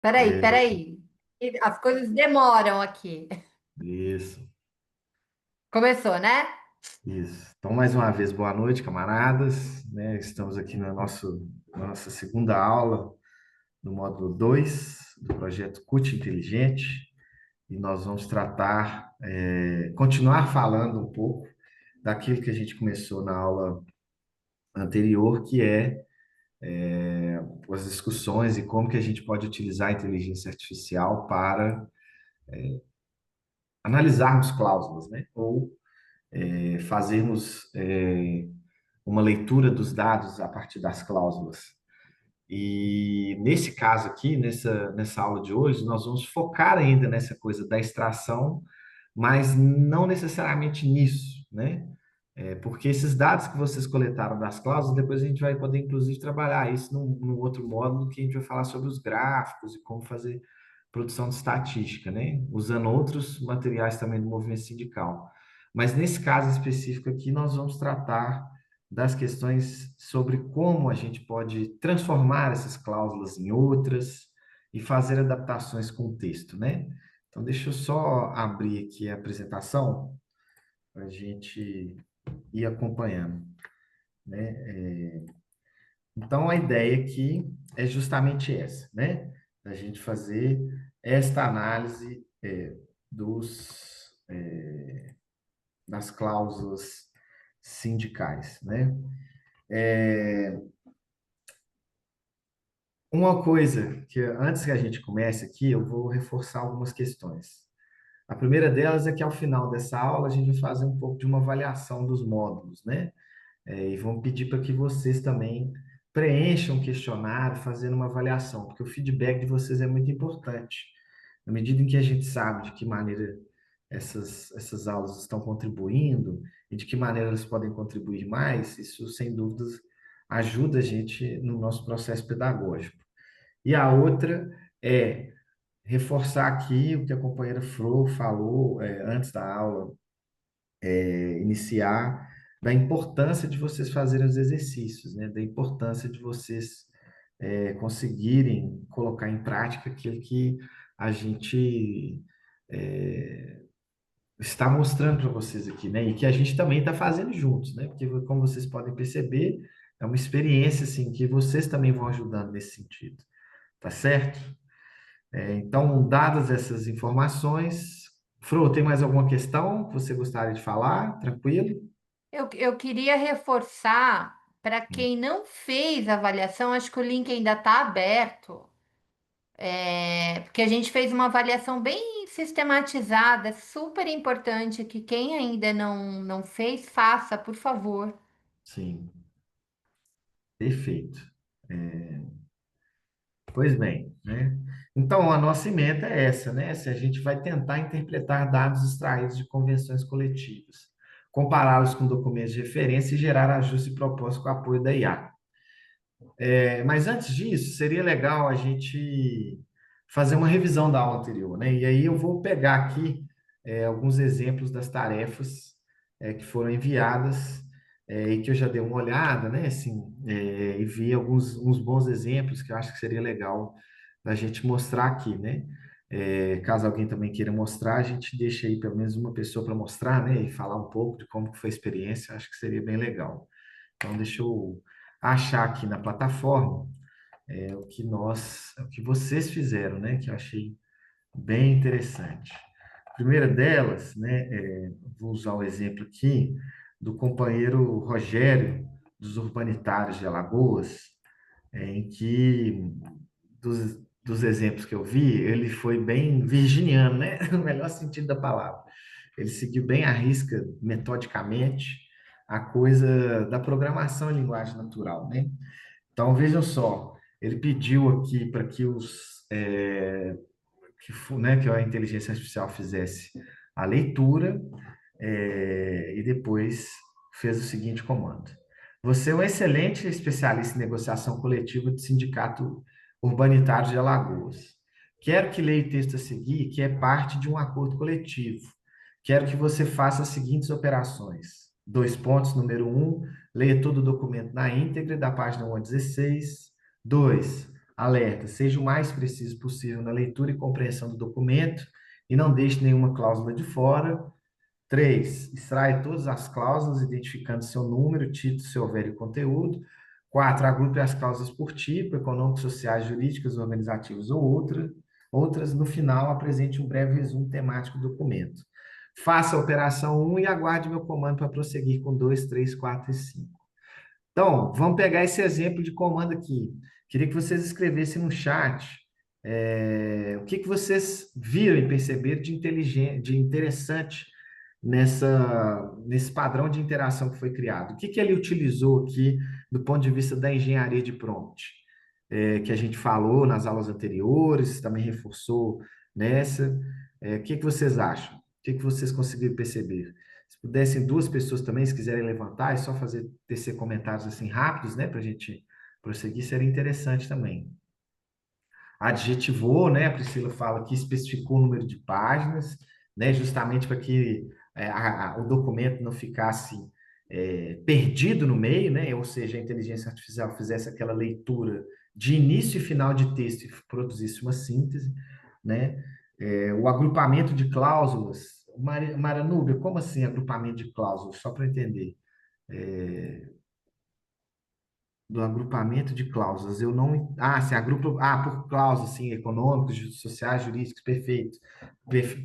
Peraí, peraí. As coisas demoram aqui. Isso, Começou, né? isso. Então, mais uma vez, boa noite, camaradas, né? Estamos aqui na nossa segunda aula do módulo 2 do projeto CUT Inteligente e nós vamos continuar falando um pouco daquilo que a gente começou na aula anterior, que as discussões e como que a gente pode utilizar a inteligência artificial para analisarmos cláusulas, né? Ou fazermos uma leitura dos dados a partir das cláusulas. E nesse caso aqui, nessa aula de hoje, nós vamos focar ainda nessa coisa da extração, mas não necessariamente nisso, né? Porque esses dados que vocês coletaram das cláusulas, depois a gente vai poder, inclusive, trabalhar isso num outro módulo que a gente vai falar sobre os gráficos e como fazer produção de estatística, né? Usando outros materiais também do movimento sindical. Mas nesse caso específico aqui, nós vamos tratar das questões sobre como a gente pode transformar essas cláusulas em outras e fazer adaptações com o texto, né? Então, deixa eu só abrir aqui a apresentação para a gente ir acompanhando, né? Então, a ideia aqui é justamente essa, né? A gente fazer esta análise das cláusulas sindicais, né? É, Uma coisa que antes que a gente comece aqui, eu vou reforçar algumas questões. A primeira delas é que ao final dessa aula a gente vai fazer um pouco de uma avaliação dos módulos, né? E vão pedir para que vocês também preencham um questionário fazendo uma avaliação, porque o feedback de vocês é muito importante. Na medida em que a gente sabe de que maneira essas aulas estão contribuindo e de que maneira elas podem contribuir mais, isso, sem dúvidas, ajuda a gente no nosso processo pedagógico. E a outra é reforçar aqui o que a companheira Fro falou antes da aula iniciar, da importância de vocês fazerem os exercícios, né? Da importância de vocês conseguirem colocar em prática aquilo que a gente é, está mostrando para vocês aqui, né? E que a gente também está fazendo juntos, né? Porque, como vocês podem perceber, é uma experiência assim que vocês também vão ajudando nesse sentido, tá certo? Então, dadas essas informações, Fro, tem mais alguma questão que você gostaria de falar? Tranquilo? Eu queria reforçar para quem não fez a avaliação, acho que o link ainda está aberto, porque a gente fez uma avaliação bem sistematizada, super importante que quem ainda não fez, faça, por favor. Sim, perfeito. Pois bem, né? Então, a nossa ementa é essa, né? Se a gente vai tentar interpretar dados extraídos de convenções coletivas, compará-los com documentos de referência e gerar ajuste e propósito com o apoio da IA. Mas antes disso, seria legal a gente fazer uma revisão da aula anterior, né? E aí eu vou pegar aqui alguns exemplos das tarefas que foram enviadas e que eu já dei uma olhada, né? Assim, e vi uns bons exemplos que eu acho que seria legal a gente mostrar aqui, né? Caso alguém também queira mostrar, a gente deixa aí pelo menos uma pessoa para mostrar, né? E falar um pouco de como que foi a experiência, acho que seria bem legal. Então, deixa eu achar aqui na plataforma o que vocês fizeram, né? Que eu achei bem interessante. A primeira delas, né? Vou usar o exemplo aqui do companheiro Rogério, dos Urbanitários de Alagoas, em que dos exemplos que eu vi, ele foi bem virginiano, né? No melhor sentido da palavra. Ele seguiu bem à risca, metodicamente, a coisa da programação em linguagem natural, né? Então, vejam só, ele pediu aqui para que que a inteligência artificial fizesse a leitura e depois fez o seguinte comando. Você é um excelente especialista em negociação coletiva do Sindicato Urbanitário de Alagoas. Quero que leia o texto a seguir, que é parte de um acordo coletivo. Quero que você faça as seguintes operações. Dois pontos, número um, leia todo o documento na íntegra, da página 1 a 16. Dois, Alerta, seja o mais preciso possível na leitura e compreensão do documento e não deixe nenhuma cláusula de fora. 3, extrai todas as cláusulas, identificando seu número, título, se houver e conteúdo. 4, agrupe as cláusulas por tipo, econômicos, sociais, jurídicas, organizativas ou outras. No final, apresente um breve resumo temático do documento. Faça a operação 1 e aguarde meu comando para prosseguir com 2, 3, 4 e 5. Então, vamos pegar esse exemplo de comando aqui. Queria que vocês escrevessem no chat o que vocês viram e perceberam de inteligente, de interessante nesse padrão de interação que foi criado. O que ele utilizou aqui do ponto de vista da engenharia de prompt, que a gente falou nas aulas anteriores, também reforçou nessa. O que vocês acham? O que vocês conseguiram perceber? Se pudessem duas pessoas também, se quiserem levantar, é só fazer tecer comentários assim rápidos, né, para a gente prosseguir, seria interessante também. Adjetivou, né? A Priscila fala que especificou o número de páginas, né? Justamente para que o documento não ficasse perdido no meio, né? Ou seja, a inteligência artificial fizesse aquela leitura de início e final de texto e produzisse uma síntese, né? O agrupamento de cláusulas. Maranúbia, como assim agrupamento de cláusulas? Só para entender. Do agrupamento de cláusulas. Eu não. Ah, se agrupa. Ah, por cláusulas, sim, econômicos, sociais, jurídicos, perfeito.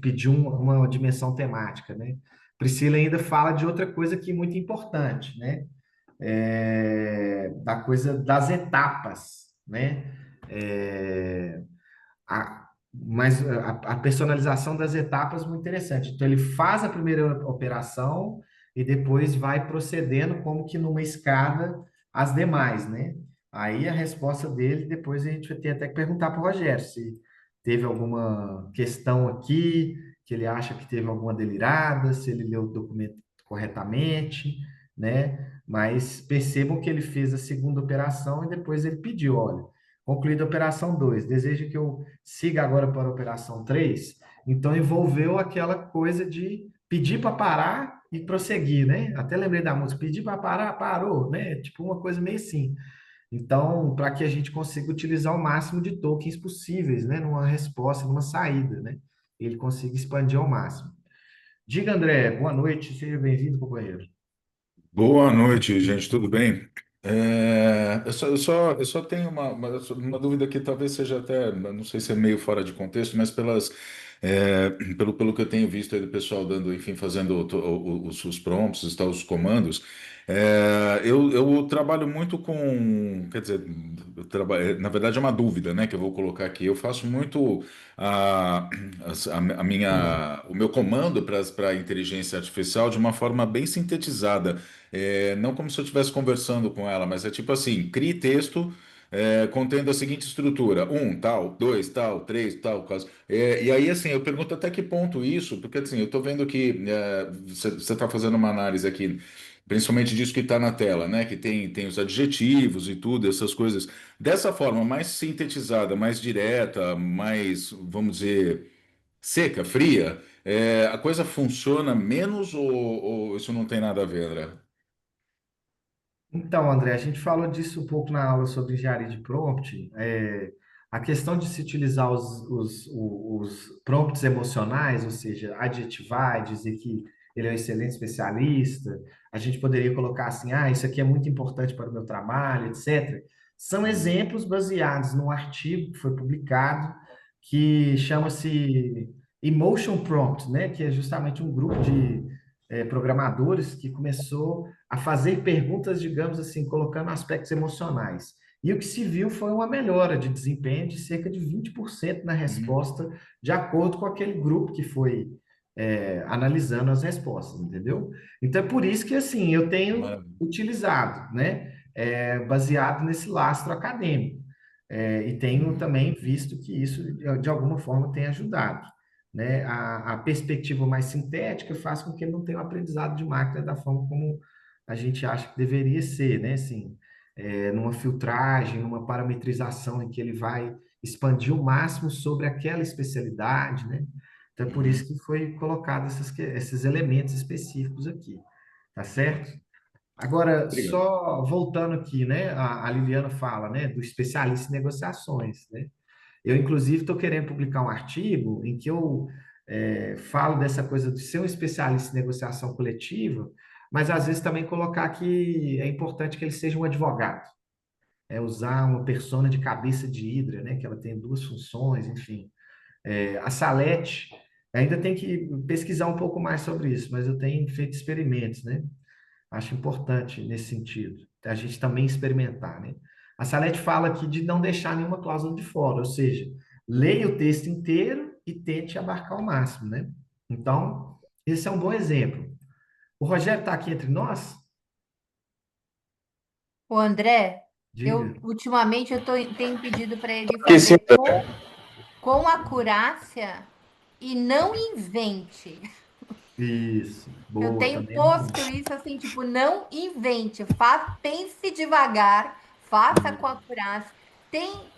Pediu uma dimensão temática, né? Priscila ainda fala de outra coisa que é muito importante, né? Da coisa das etapas, né? É, a personalização das etapas é muito interessante. Então, ele faz a primeira operação e depois vai procedendo como que numa escada as demais, né? Aí a resposta dele, depois a gente vai ter até que perguntar para o Rogério se teve alguma questão aqui, que ele acha que teve alguma delirada, se ele leu o documento corretamente, né? Mas percebam que ele fez a segunda operação e depois ele pediu, olha, concluída a operação 2, deseja que eu siga agora para a operação 3? Então envolveu aquela coisa de pedir para parar e prosseguir, né? Até lembrei da música, pedir para parar, parou, né? Tipo uma coisa meio assim. Então, para que a gente consiga utilizar o máximo de tokens possíveis, né? Numa resposta, numa saída, né? Ele consiga expandir ao máximo. Diga, André, boa noite, seja bem-vindo, companheiro. Boa noite, gente, tudo bem? Eu só tenho uma dúvida que talvez seja até, não sei se é meio fora de contexto, mas pelo que eu tenho visto aí do pessoal dando, enfim, fazendo os prompts, os comandos, eu trabalho muito com, quer dizer, na verdade é uma dúvida, né, que eu vou colocar aqui. Eu faço muito a, o meu comando para a inteligência artificial de uma forma bem sintetizada. Não como se eu estivesse conversando com ela, mas é tipo assim: crie texto contendo a seguinte estrutura: um, tal, dois, tal, três, tal, caso. E aí, assim, eu pergunto até que ponto isso, porque assim, eu estou vendo que você está fazendo uma análise aqui, principalmente disso que está na tela, né? Que tem os adjetivos e tudo, essas coisas. Dessa forma, mais sintetizada, mais direta, mais, vamos dizer, seca, fria, a coisa funciona menos ou isso não tem nada a ver, André? Então, André, a gente falou disso um pouco na aula sobre engenharia de prompt. A questão de se utilizar os prompts emocionais, ou seja, adjetivar, dizer que ele é um excelente especialista, a gente poderia colocar assim, isso aqui é muito importante para o meu trabalho, etc. São Uhum, exemplos baseados num artigo que foi publicado que chama-se Emotion Prompt, né? Que é justamente um grupo de programadores que começou a fazer perguntas, digamos assim, colocando aspectos emocionais. E o que se viu foi uma melhora de desempenho de cerca de 20% na uhum. resposta, de acordo com aquele grupo que foi analisando as respostas, entendeu? Então é por isso que assim eu tenho Maravilha. utilizado, né, baseado nesse lastro acadêmico. E tenho Uhum, também visto que isso de alguma forma tem ajudado, né? A perspectiva mais sintética faz com que ele não tenha um aprendizado de máquina da forma como a gente acha que deveria ser, né? Assim, numa filtragem, numa parametrização em que ele vai expandir o máximo sobre aquela especialidade, né? Então, é por isso uhum. que foi colocado esses elementos específicos aqui, tá certo? Agora, Obrigado. só voltando aqui, né? A Liliana fala, né, do especialista em negociações, né? Eu, inclusive, estou querendo publicar um artigo em que eu falo dessa coisa de ser um especialista em negociação coletiva, mas às vezes também colocar que é importante que ele seja um advogado, usar uma persona de cabeça de hidra, né? Que ela tem duas funções, enfim. A Salete ainda tem que pesquisar um pouco mais sobre isso, mas eu tenho feito experimentos, né? Acho importante nesse sentido, a gente também experimentar, né? A Salete fala aqui de não deixar nenhuma cláusula de fora, ou seja, leia o texto inteiro e tente abarcar o máximo, né? Então, esse é um bom exemplo. O Rogério está aqui entre nós? O André, Diga. eu ultimamente tenho pedido para ele Que sim, fazer com acurácia e não invente. Isso, Eu boa, tenho também é bom. posto isso assim, tipo, não invente, pense devagar, faça com acurácia.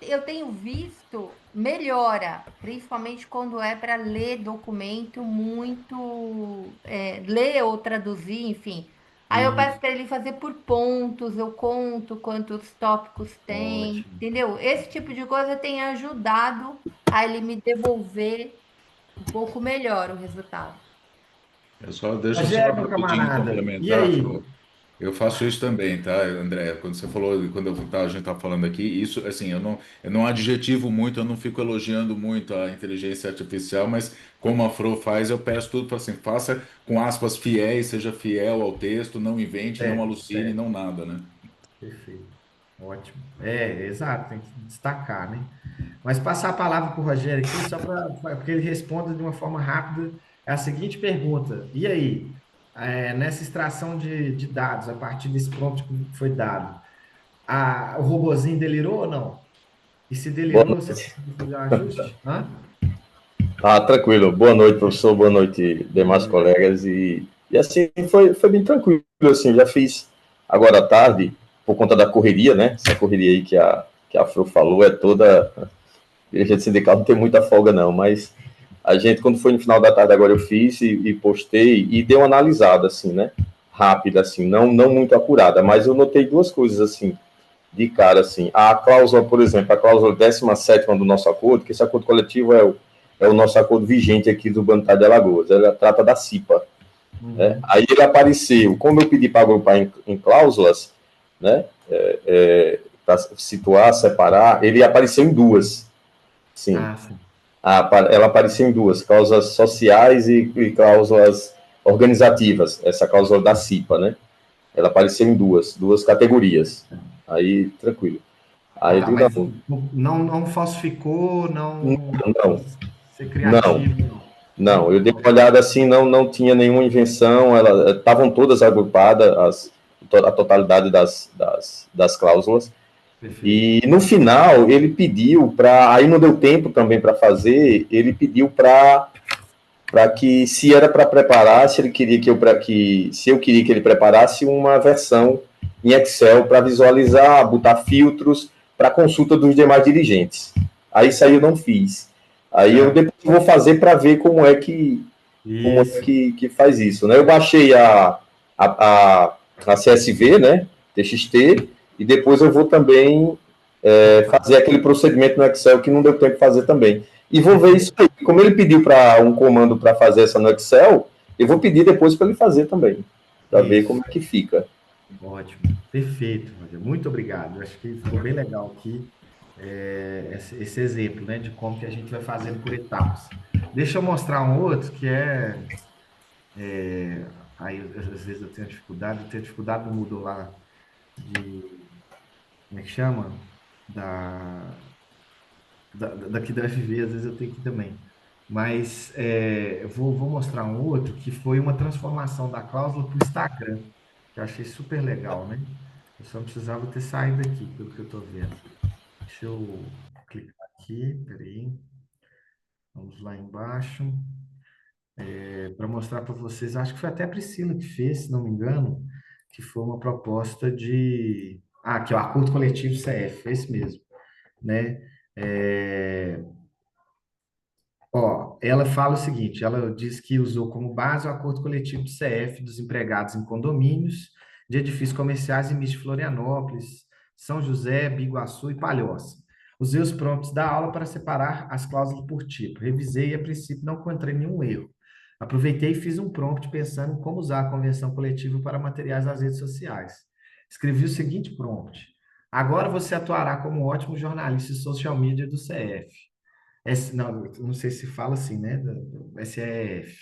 Eu tenho visto melhora, principalmente quando é para ler documento muito, ler ou traduzir, enfim. Aí eu peço Isso, para ele fazer por pontos, eu conto quantos tópicos tem, ótimo. entendeu? Esse tipo de coisa tem ajudado a ele me devolver um pouco melhor o resultado. Deixa eu só Rogério, meu rapidinho camarada, e complementar, aí? Flo. Eu faço isso também, tá, André? Quando você falou, a gente tá falando aqui, isso, assim, eu não adjetivo muito, eu não fico elogiando muito a inteligência artificial, mas como a Fro faz, eu peço tudo para assim, faça com aspas fiéis, seja fiel ao texto, não invente, não Certo, alucine, certo. não nada, né? Perfeito. Ótimo. Exato, tem que destacar, né? Mas passar a palavra para o Rogério aqui, só para que ele responda de uma forma rápida, é a seguinte pergunta. E aí, nessa extração de dados, a partir desse prompt que foi dado, o robozinho delirou ou não? E se boa delirou, você noite. conseguiu fazer um ajuste? Hã? Ah, tranquilo. Boa noite, professor. Boa noite, Boa demais noite. colegas. E assim, foi bem tranquilo. Assim, já fiz agora à tarde, por conta da correria, né? Essa correria aí que a Fro falou é toda. A gente sindical não tem muita folga, não, mas a gente, quando foi no final da tarde, agora eu fiz e postei e dei uma analisada, assim, né? Rápida, assim, não muito acurada, mas eu notei duas coisas, assim, de cara, assim. A cláusula, por exemplo, a cláusula 17ª do nosso acordo, que esse acordo coletivo é o nosso acordo vigente aqui do Banco de Alagoas, ela trata da CIPA, né? Uhum. Aí ele apareceu, como eu pedi para agrupar em cláusulas, né, para situar, separar, ele apareceu em duas, sim. Ah, sim. Ela apareceu em duas, cláusulas sociais e cláusulas organizativas, essa cláusula da CIPA, né? Ela apareceu em duas categorias. Aí, tranquilo. Ah, Aí eu tá, digo, mas não, não falsificou, não não, quis ser não, criativo, não. não. Eu dei uma Ótimo. olhada assim, não tinha nenhuma invenção, estavam todas agrupadas, a totalidade das cláusulas. Perfeito. E no final, ele pediu para. Aí não deu tempo também para fazer, ele pediu para que, se era para preparar, se ele queria se eu queria que ele preparasse uma versão em Excel para visualizar, botar filtros para consulta dos demais dirigentes. Aí isso aí eu não fiz. Aí eu Certo. depois vou fazer para ver Isso. que faz isso, né? Eu baixei a CSV, né? TXT, e depois eu vou também fazer aquele procedimento no Excel que não deu tempo de fazer também. E vou ver isso Perfeito. aí. Como ele pediu para um comando para fazer essa no Excel, eu vou pedir depois para ele fazer também, para ver Isso. como é que fica. Ótimo. Perfeito, Rogério. Muito obrigado. Eu acho que ficou bem legal aqui, esse exemplo, né, de como que a gente vai fazendo por etapas. Deixa eu mostrar um outro que aí às vezes eu tenho dificuldade no Moodle lá de, como é que chama? Daqui da FV, às vezes eu tenho que ir também. Mas eu vou mostrar um outro que foi uma transformação da cláusula para o Instagram, que eu achei super legal, né? Eu só não precisava ter saído aqui, pelo que eu estou vendo. Deixa eu clicar aqui, peraí. Vamos lá embaixo, para mostrar para vocês. Acho que foi até a Priscila que fez, se não me engano, que foi uma proposta de. Ah, que é o acordo coletivo CF, é esse mesmo, né? É, Ó, ela fala o seguinte, ela diz que usou como base o acordo coletivo do CF dos empregados em condomínios de edifícios comerciais em MIS de Florianópolis, São José, Biguaçu e Palhoça. Usei os prompts da aula para separar as cláusulas por tipo. Revisei e, a princípio, não encontrei nenhum erro. Aproveitei e fiz um prompt pensando em como usar a convenção coletiva para materiais das redes sociais. Escrevi o seguinte prompt: agora você atuará como um ótimo jornalista de social media do CF. Não sei se fala assim, né? Do SEF.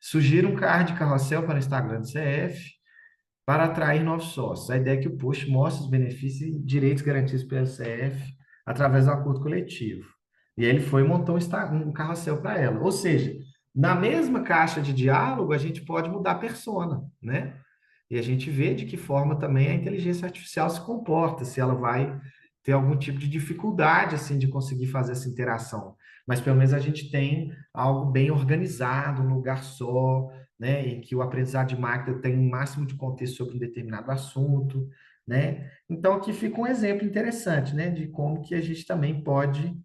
Sugiro um card de carrossel para o Instagram do CF para atrair novos sócios. A ideia é que o post mostre os benefícios e direitos garantidos pelo CF através do acordo coletivo. E aí ele foi e montou um carrossel para ela. Ou seja, na mesma caixa de diálogo, a gente pode mudar a persona, né? E a gente vê de que forma também a inteligência artificial se comporta, se ela vai ter algum tipo de dificuldade assim de conseguir fazer essa interação. Mas pelo menos a gente tem algo bem organizado, um lugar só, né, em que o aprendizado de máquina tem um máximo de contexto sobre um determinado assunto, né? Então aqui fica um exemplo interessante, né, de como que a gente também pode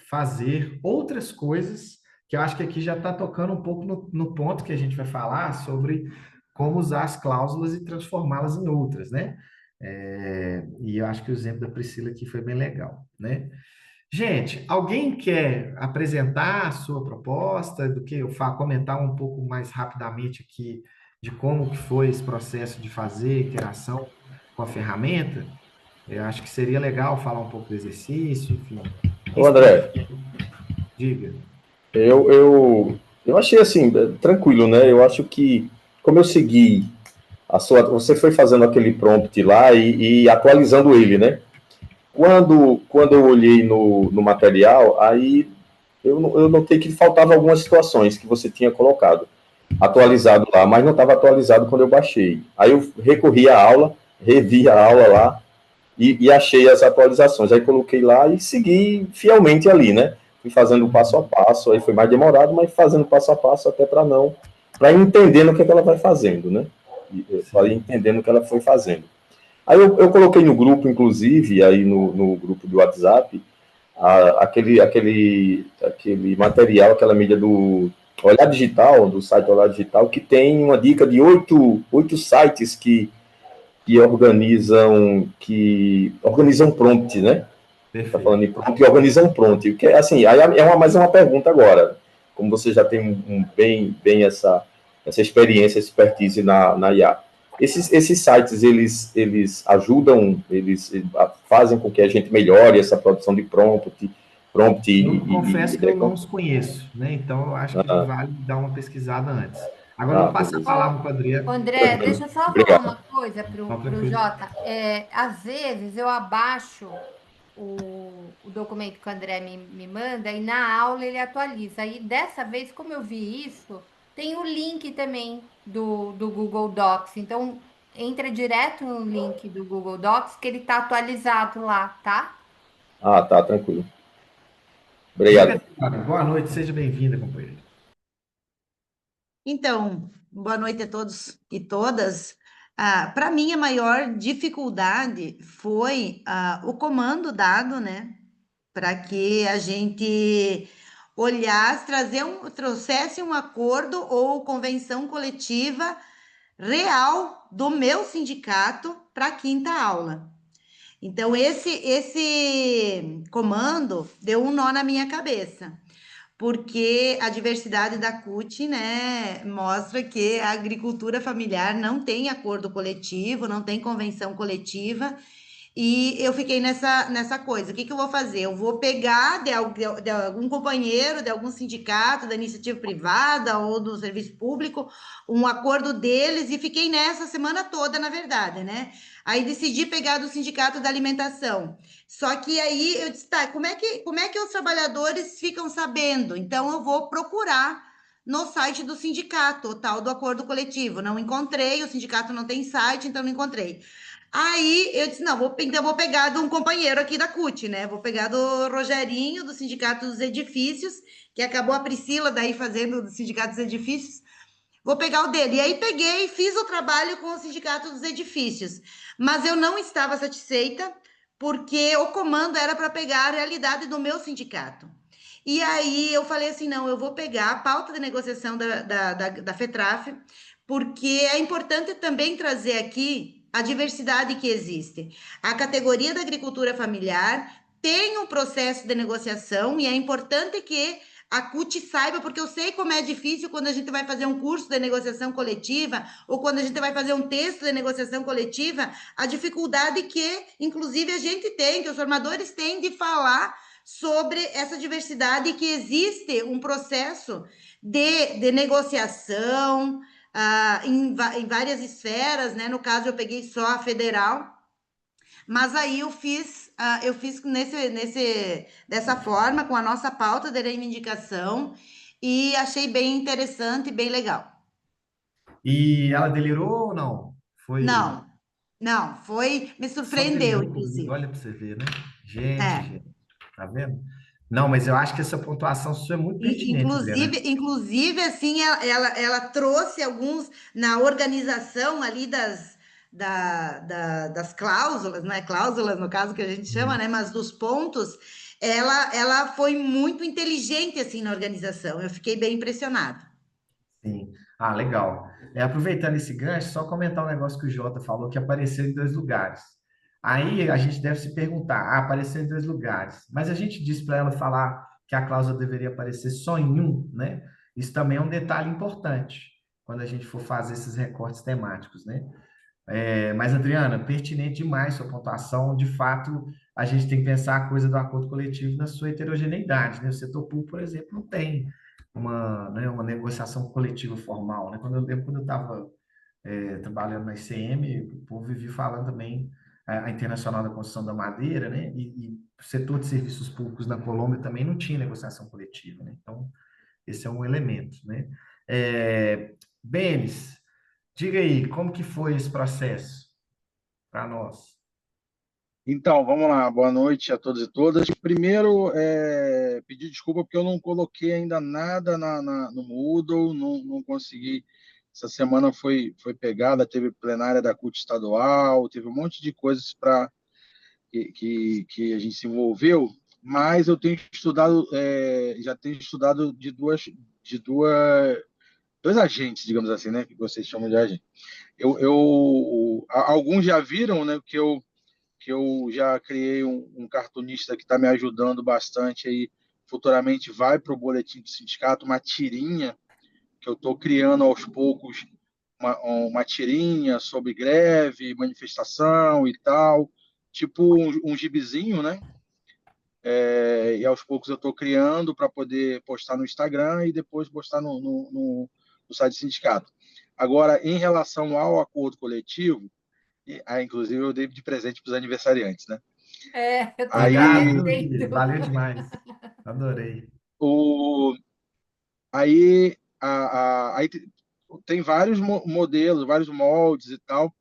fazer outras coisas, que eu acho que aqui já está tocando um pouco no ponto que a gente vai falar sobre como usar as cláusulas e transformá-las em outras, né? E eu acho que o exemplo da Priscila aqui foi bem legal, né? Gente, alguém quer apresentar a sua proposta, do que eu comentar um pouco mais rapidamente aqui de como que foi esse processo de fazer interação com a ferramenta? Eu acho que seria legal falar um pouco do exercício, enfim. Quem Ô, se André, diga. eu achei assim, tranquilo, né? Eu acho que, como eu segui você foi fazendo aquele prompt lá e atualizando ele, né? Quando eu olhei no material, aí eu notei que faltava algumas situações que você tinha colocado, atualizado lá, mas não estava atualizado quando eu baixei. Aí eu recorri à aula, revi a aula lá e achei as atualizações. Aí coloquei lá e segui fielmente ali, né? Fui fazendo passo a passo, aí foi mais demorado, mas fazendo passo a passo até para ir entendendo o que ela vai fazendo, né? Para ir entendendo o que ela foi fazendo. Aí eu coloquei no grupo, inclusive, aí no grupo do WhatsApp, aquele material, aquela mídia do Olhar Digital, do site Olhar Digital, que tem uma dica de oito sites que organizam prompt, né? Está falando Perfeito. em prompt e organizam prompt. Que, assim, aí mais uma pergunta agora. Como você já tem bem essa experiência, essa expertise na IA. Esses sites, eles ajudam, eles fazem com que a gente melhore essa produção de prompt Eu confesso que eu não os conheço, né? Então eu acho que vale dar uma pesquisada antes. Agora eu vou passar a beleza. Ô, palavra para o Adriano. André, Tranquilo. deixa eu só falar Obrigado. uma coisa Não, pro tranquilo. Jota. Às vezes eu abaixo o documento que o André me manda e na aula ele atualiza. Aí dessa vez, como eu vi isso, tem o link também do Google Docs. Então, entra direto no link do Google Docs que ele está atualizado lá, tá? Tá, tranquilo. Diga, Obrigado. Adriano. Boa noite, seja bem-vinda, companheiro. Então, boa noite a todos e todas. Para mim, a maior dificuldade foi o comando dado, né? Para que a gente olhasse, trouxesse um acordo ou convenção coletiva real do meu sindicato para a quinta aula. Então, esse comando deu um nó na minha cabeça, porque a diversidade da CUT, né, mostra que a agricultura familiar não tem acordo coletivo, não tem convenção coletiva, e eu fiquei nessa coisa. O que eu vou fazer? Eu vou pegar de algum companheiro, de algum sindicato, da iniciativa privada ou do serviço público, um acordo deles, e fiquei nessa semana toda, na verdade, né? Aí decidi pegar do sindicato da alimentação. Só que aí eu disse, tá, como é que os trabalhadores ficam sabendo? Então eu vou procurar no site do sindicato, o tal do acordo coletivo. Não encontrei, o sindicato não tem site, então não encontrei. Aí eu disse, não, então vou pegar de um companheiro aqui da CUT, né? Vou pegar do Rogerinho, do Sindicato dos Edifícios, que acabou a Priscila daí fazendo do Sindicato dos Edifícios. Vou pegar o dele. E aí peguei e fiz o trabalho com o Sindicato dos Edifícios. Mas eu não estava satisfeita, porque o comando era para pegar a realidade do meu sindicato. E aí eu falei assim, não, eu vou pegar a pauta de negociação da FETRAF, porque é importante também trazer aqui a diversidade que existe. A categoria da agricultura familiar tem um processo de negociação e é importante que a CUT saiba, porque eu sei como é difícil quando a gente vai fazer um curso de negociação coletiva ou quando a gente vai fazer um texto de negociação coletiva, a dificuldade que, inclusive, a gente tem, que os formadores têm de falar sobre essa diversidade que existe um processo de negociação em várias esferas, né? No caso, eu peguei só a federal, mas aí eu fiz dessa forma, com a nossa pauta de reivindicação, e achei bem interessante e bem legal. E ela delirou ou não? Foi Não, não, me só surpreendeu, delirou comigo, inclusive. olha para você ver, né? Gente, É. gente, tá vendo? Não, mas eu acho que essa pontuação sua é muito pertinente, Adriana. Inclusive, assim, ela trouxe alguns na organização ali das cláusulas, não é cláusulas no caso que a gente chama, né? Mas dos pontos, ela foi muito inteligente assim na organização. Eu fiquei bem impressionada. Sim. Ah, legal. Aproveitando esse gancho, só comentar um negócio que o Jota falou, que apareceu em dois lugares. Aí a gente deve se perguntar, apareceu em dois lugares, mas a gente disse para ela falar que a cláusula deveria aparecer só em um, né? Isso também é um detalhe importante quando a gente for fazer esses recortes temáticos, né? Mas, Adriana, pertinente demais sua pontuação. De fato, a gente tem que pensar a coisa do acordo coletivo na sua heterogeneidade, né? O setor público, por exemplo, não tem uma negociação coletiva formal, né? Quando eu estava trabalhando na ICM, o povo vivia falando também a Internacional da Construção da Madeira, né? E o setor de serviços públicos na Colômbia também não tinha negociação coletiva, né? Então, esse é um elemento, né? Benes, diga aí, como que foi esse processo para nós? Então, vamos lá. Boa noite a todos e todas. Primeiro, pedir desculpa porque eu não coloquei ainda nada no Moodle, não consegui. Essa semana foi pegada, teve plenária da CUT estadual, teve um monte de coisas que a gente se envolveu, mas eu tenho estudado, já tenho estudado de dois agentes, digamos assim, né, que vocês chamam de agente. Alguns já viram, né, que eu já criei um cartunista que está me ajudando bastante aí. Futuramente vai para o boletim do sindicato, uma tirinha que eu estou criando aos poucos, uma tirinha sobre greve, manifestação e tal, tipo um gibizinho, né? E aos poucos eu estou criando para poder postar no Instagram e depois postar no site do sindicato. Agora, em relação ao acordo coletivo, inclusive eu dei de presente para os aniversariantes, né? Eu tô Obrigado, Aí, meu agradecendo. querido. Valeu demais. Adorei. o, aí, aí tem vários modelos, vários moldes e tal.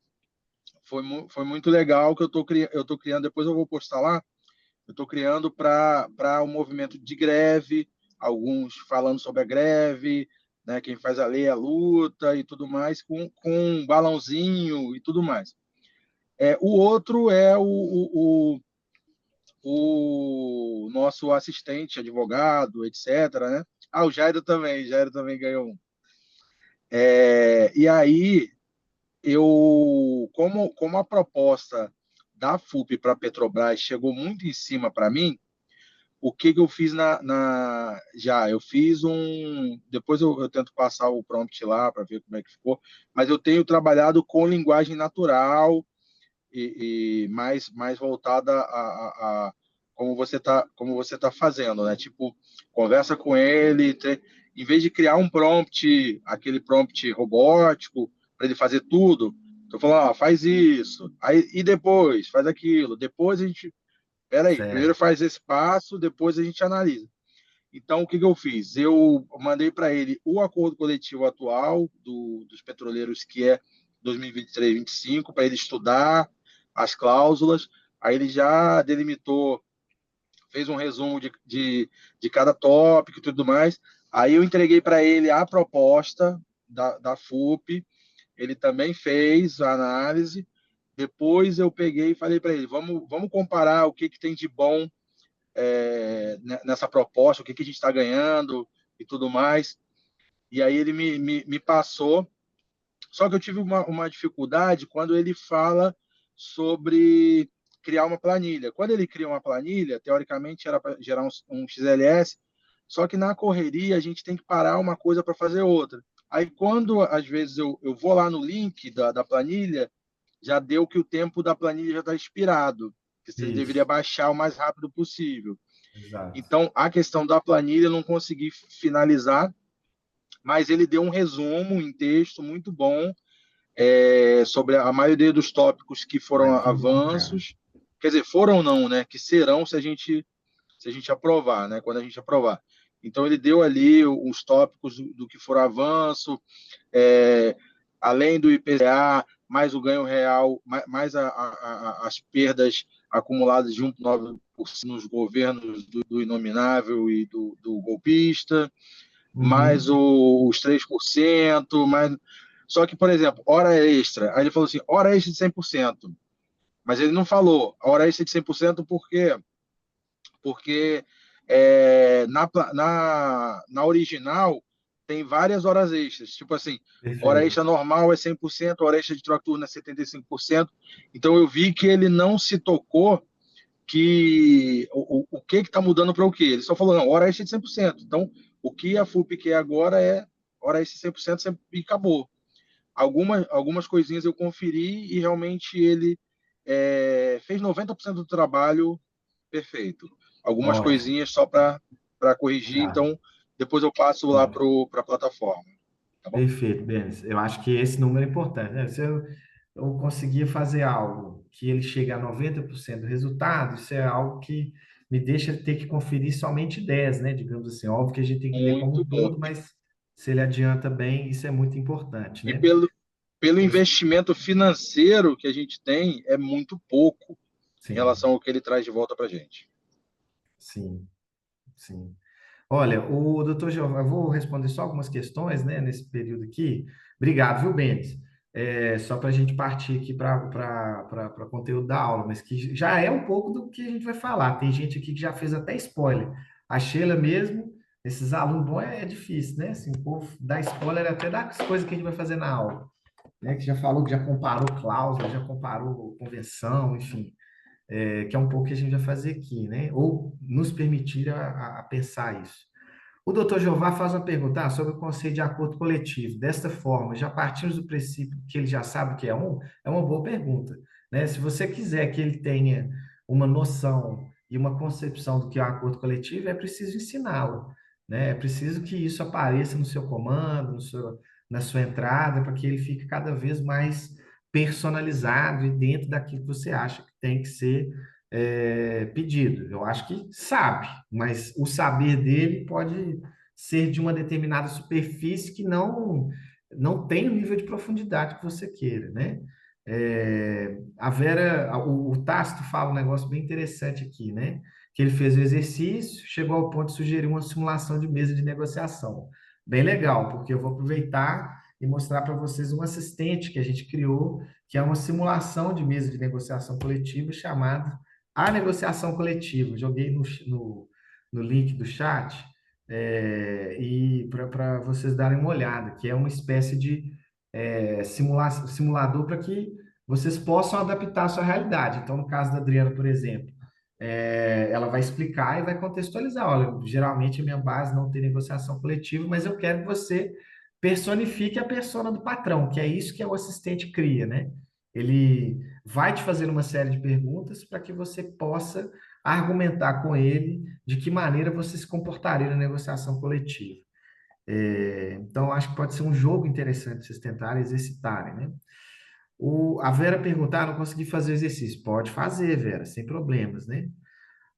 Foi muito legal que eu tô criando, depois eu vou postar lá, eu estou criando para o movimento de greve, alguns falando sobre a greve, né, quem faz a lei, a luta e tudo mais, com um balãozinho e tudo mais. O outro é o nosso assistente, advogado, etc., né? O Jairo também ganhou um. E aí, como a proposta da FUP para a Petrobras chegou muito em cima para mim, o que eu fiz já? Eu fiz depois eu tento passar o prompt lá para ver como é que ficou, mas eu tenho trabalhado com linguagem natural e mais voltada a como você tá fazendo, né? Tipo, conversa com ele, em vez de criar um prompt, aquele prompt robótico para ele fazer tudo, tô falando, faz isso, aí e depois faz aquilo, depois a gente, peraí, primeiro Certo. faz esse passo, depois a gente analisa. Então, o que eu fiz? Eu mandei para ele o acordo coletivo atual dos petroleiros, que é 2023-25, para ele estudar as cláusulas. Aí ele já delimitou, fez um resumo de cada tópico e tudo mais. Aí eu entreguei para ele a proposta da FUP, ele também fez a análise. Depois eu peguei e falei para ele: vamos comparar o que tem de bom nessa proposta, o que a gente está ganhando e tudo mais. E aí ele me passou Só que eu tive uma dificuldade quando ele fala sobre criar uma planilha. Quando ele cria uma planilha, teoricamente era para gerar um XLS, só que na correria a gente tem que parar uma coisa para fazer outra. Aí quando às vezes eu vou lá no link da planilha, já deu que o tempo da planilha já está expirado, que você deveria Isso, baixar o mais rápido possível. exato. Então, a questão da planilha eu não consegui finalizar, mas ele deu um resumo em texto muito bom sobre a maioria dos tópicos que foram Ai, que bom, cara. avanços. Quer dizer, foram não, né? Que serão se a gente aprovar, né? Quando a gente aprovar. Então, ele deu ali os tópicos do que foram avanço, é, além do IPCA, mais o ganho real, mais as perdas acumuladas de 1,9% nos governos do inominável e do golpista, mais Uhum. os 3%, mais... Só que, por exemplo, hora extra, aí ele falou assim, hora extra de 100%, mas ele não falou hora extra de 100% por quê? Porque na original tem várias horas extras. Tipo assim, hora extra Perfeito. normal é 100%, hora extra de troca turna é 75%. Então eu vi que ele não se tocou que o que está mudando para o quê? Ele só falou, não, hora extra de 100%. Então, o que a FUP quer agora é hora extra de 100% e acabou. Algumas coisinhas eu conferi e realmente ele fez 90% do trabalho perfeito. Algumas Ótimo. coisinhas só para corrigir, Tá. então depois eu passo lá Olha, para a plataforma. Tá bom? perfeito, Denis. Eu acho que esse número é importante, né? Se eu conseguir fazer algo que ele chegue a 90% do resultado, isso é algo que me deixa ter que conferir somente 10, né? Digamos assim, óbvio que a gente tem que ver como Muito um bom. todo, mas se ele adianta bem, isso é muito importante, E né? pelo Os- investimento financeiro que a gente tem, é muito pouco em Sim, relação ao que ele traz de volta para a gente. sim, sim. Olha, o doutor Giovanni, eu vou responder só algumas questões, né, nesse período aqui. Obrigado, viu, Benes? Só para a gente partir aqui para o conteúdo da aula, mas que já é um pouco do que a gente vai falar. Tem gente aqui que já fez até spoiler. A Sheila mesmo, esses alunos bons é difícil, né? Assim, o povo dá spoiler até das coisas que a gente vai fazer na aula, né? Que já falou que já comparou cláusula, já comparou convenção, enfim, que é um pouco que a gente vai fazer aqui, né? Ou nos permitir a pensar isso. O doutor Jeová faz uma pergunta sobre o conceito de acordo coletivo. Desta forma, já partimos do princípio que ele já sabe o que é uma boa pergunta, né? Se você quiser que ele tenha uma noção e uma concepção do que é o acordo coletivo, é preciso ensiná-lo, né? É preciso que isso apareça no seu comando, na sua entrada, para que ele fique cada vez mais personalizado e dentro daquilo que você acha que tem que ser pedido. Eu acho que sabe, mas o saber dele pode ser de uma determinada superfície que não tem o nível de profundidade que você queira, né? A Vera, o Tácito fala um negócio bem interessante aqui, né? Que ele fez o exercício, chegou ao ponto de sugerir uma simulação de mesa de negociação. Bem legal, porque eu vou aproveitar e mostrar para vocês um assistente que a gente criou, que é uma simulação de mesa de negociação coletiva chamada a negociação coletiva. Joguei no link do chat, e para vocês darem uma olhada, que é uma espécie de simulador para que vocês possam adaptar a sua realidade. Então, no caso da Adriana, por exemplo, ela vai explicar e vai contextualizar. Olha, geralmente a minha base não tem negociação coletiva, mas eu quero que você personifique a persona do patrão, que é isso que o assistente cria, né? Ele vai te fazer uma série de perguntas para que você possa argumentar com ele de que maneira você se comportaria na negociação coletiva. Então, acho que pode ser um jogo interessante vocês tentarem exercitarem, né? A Vera perguntar, não consegui fazer o exercício. Pode fazer, Vera, sem problemas, né?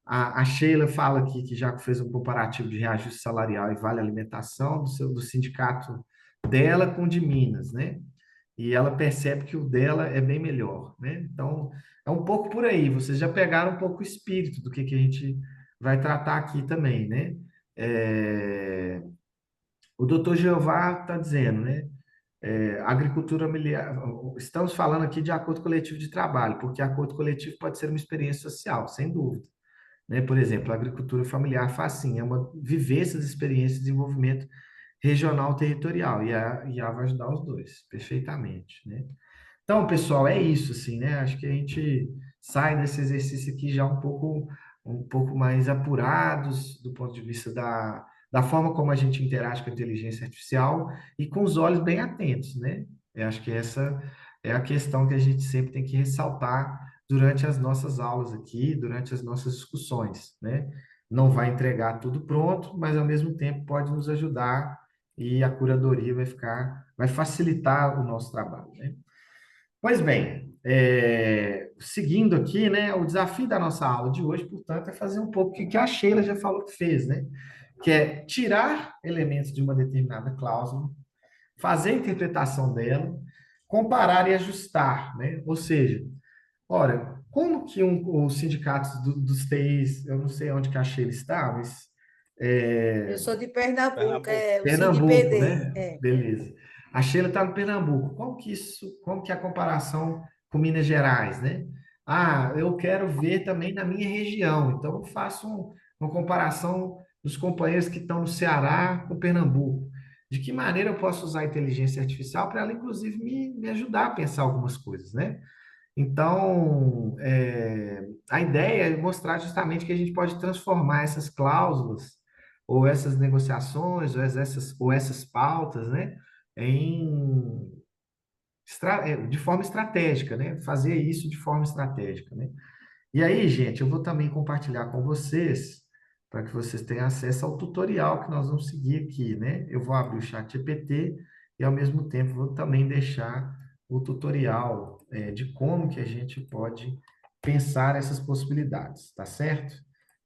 A Sheila fala aqui que já fez um comparativo de reajuste salarial e vale alimentação do sindicato dela com o de Minas, né? E ela percebe que o dela é bem melhor, né? Então, é um pouco por aí. Vocês já pegaram um pouco o espírito do que a gente vai tratar aqui também, né? É, o doutor Jeová está dizendo, né? Agricultura familiar, estamos falando aqui de acordo coletivo de trabalho, porque acordo coletivo pode ser uma experiência social, sem dúvida, né? Por exemplo, a agricultura familiar faz sim, é uma vivência das experiências de desenvolvimento regional territorial, e a IA vai ajudar os dois, perfeitamente, né? Então, pessoal, é isso, assim, né? Acho que a gente sai desse exercício aqui já um pouco mais apurados do ponto de vista da forma como a gente interage com a inteligência artificial e com os olhos bem atentos, né? Eu acho que essa é a questão que a gente sempre tem que ressaltar durante as nossas aulas aqui, durante as nossas discussões, né? Não vai entregar tudo pronto, mas ao mesmo tempo pode nos ajudar e a curadoria vai facilitar o nosso trabalho, né? Pois bem, seguindo aqui, né, o desafio da nossa aula de hoje, portanto, é fazer um pouco o que a Sheila já falou que fez, né? Que é tirar elementos de uma determinada cláusula, fazer a interpretação dela, comparar e ajustar, né? Ou seja, ora, como que os sindicatos dos TIs, eu não sei onde que a Sheila está, mas Eu é, sou de Pernambuco, Pernambuco. é o Pernambuco, CINDPD. né? Beleza. A Sheila está no Pernambuco. Como que é a comparação com Minas Gerais, né? Ah, eu quero ver também na minha região. Então, eu faço uma comparação dos companheiros que estão no Ceará com Pernambuco. De que maneira eu posso usar a inteligência artificial para ela, inclusive, me ajudar a pensar algumas coisas, né? Então, a ideia é mostrar justamente que a gente pode transformar essas cláusulas, ou essas negociações, ou essas pautas, né, em, de forma estratégica, né? Fazer isso de forma estratégica, né? E aí, gente, eu vou também compartilhar com vocês, para que vocês tenham acesso ao tutorial que nós vamos seguir aqui, né? Eu vou abrir o chat GPT e, ao mesmo tempo, vou também deixar o tutorial, de como que a gente pode pensar essas possibilidades, tá certo?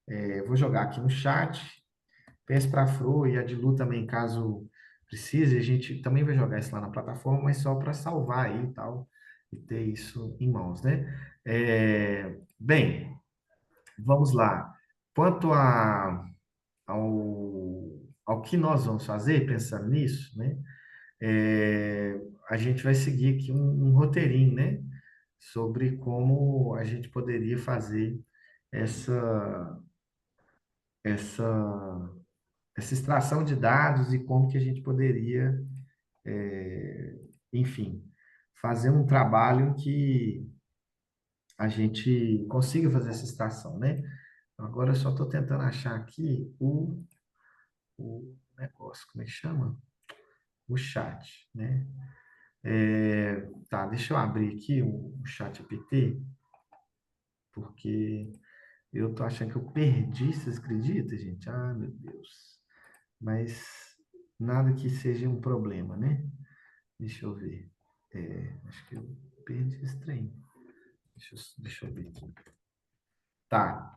Eu vou jogar aqui no chat, peço para a Fro e a Dilu também, caso precise, a gente também vai jogar isso lá na plataforma, mas só para salvar aí e tal, e ter isso em mãos, né? Bem, vamos lá. Quanto ao que nós vamos fazer, pensando nisso, né? A gente vai seguir aqui um roteirinho, né? Sobre como a gente poderia fazer essa, essa, essa extração de dados e como que a gente poderia, enfim, fazer um trabalho que a gente consiga fazer essa extração, né? Agora eu só estou tentando achar aqui o negócio, como é que chama? O chat, né? Tá, deixa eu abrir aqui o chat GPT, porque eu tô achando que eu perdi, vocês acreditam, gente? Ah, meu Deus. Mas nada que seja um problema, né? Deixa eu ver. Acho que eu perdi esse trem. Deixa eu ver aqui. Tá.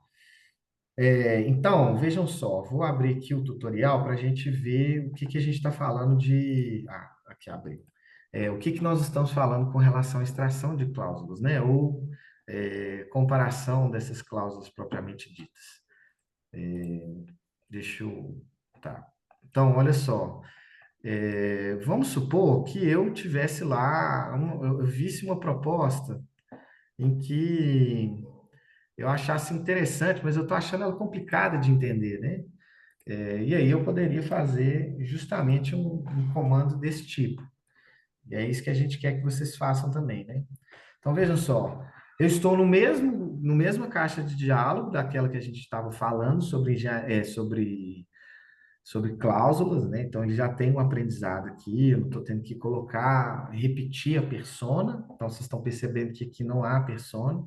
Então, vejam só, vou abrir aqui o tutorial para a gente ver o que que a gente está falando de. Ah, aqui abri. O que que nós estamos falando com relação à extração de cláusulas, né? Ou comparação dessas cláusulas propriamente ditas. Deixa eu. Tá. Então, olha só. Vamos supor que eu tivesse lá, eu visse uma proposta em que eu achasse interessante, mas eu estou achando ela complicada de entender, né? E aí eu poderia fazer justamente um comando desse tipo. E é isso que a gente quer que vocês façam também, né? Então vejam só, eu estou no mesma caixa de diálogo daquela que a gente estava falando sobre cláusulas, né? Então ele já tem um aprendizado aqui, eu não estou tendo que colocar, repetir a persona, então vocês estão percebendo que aqui não há persona,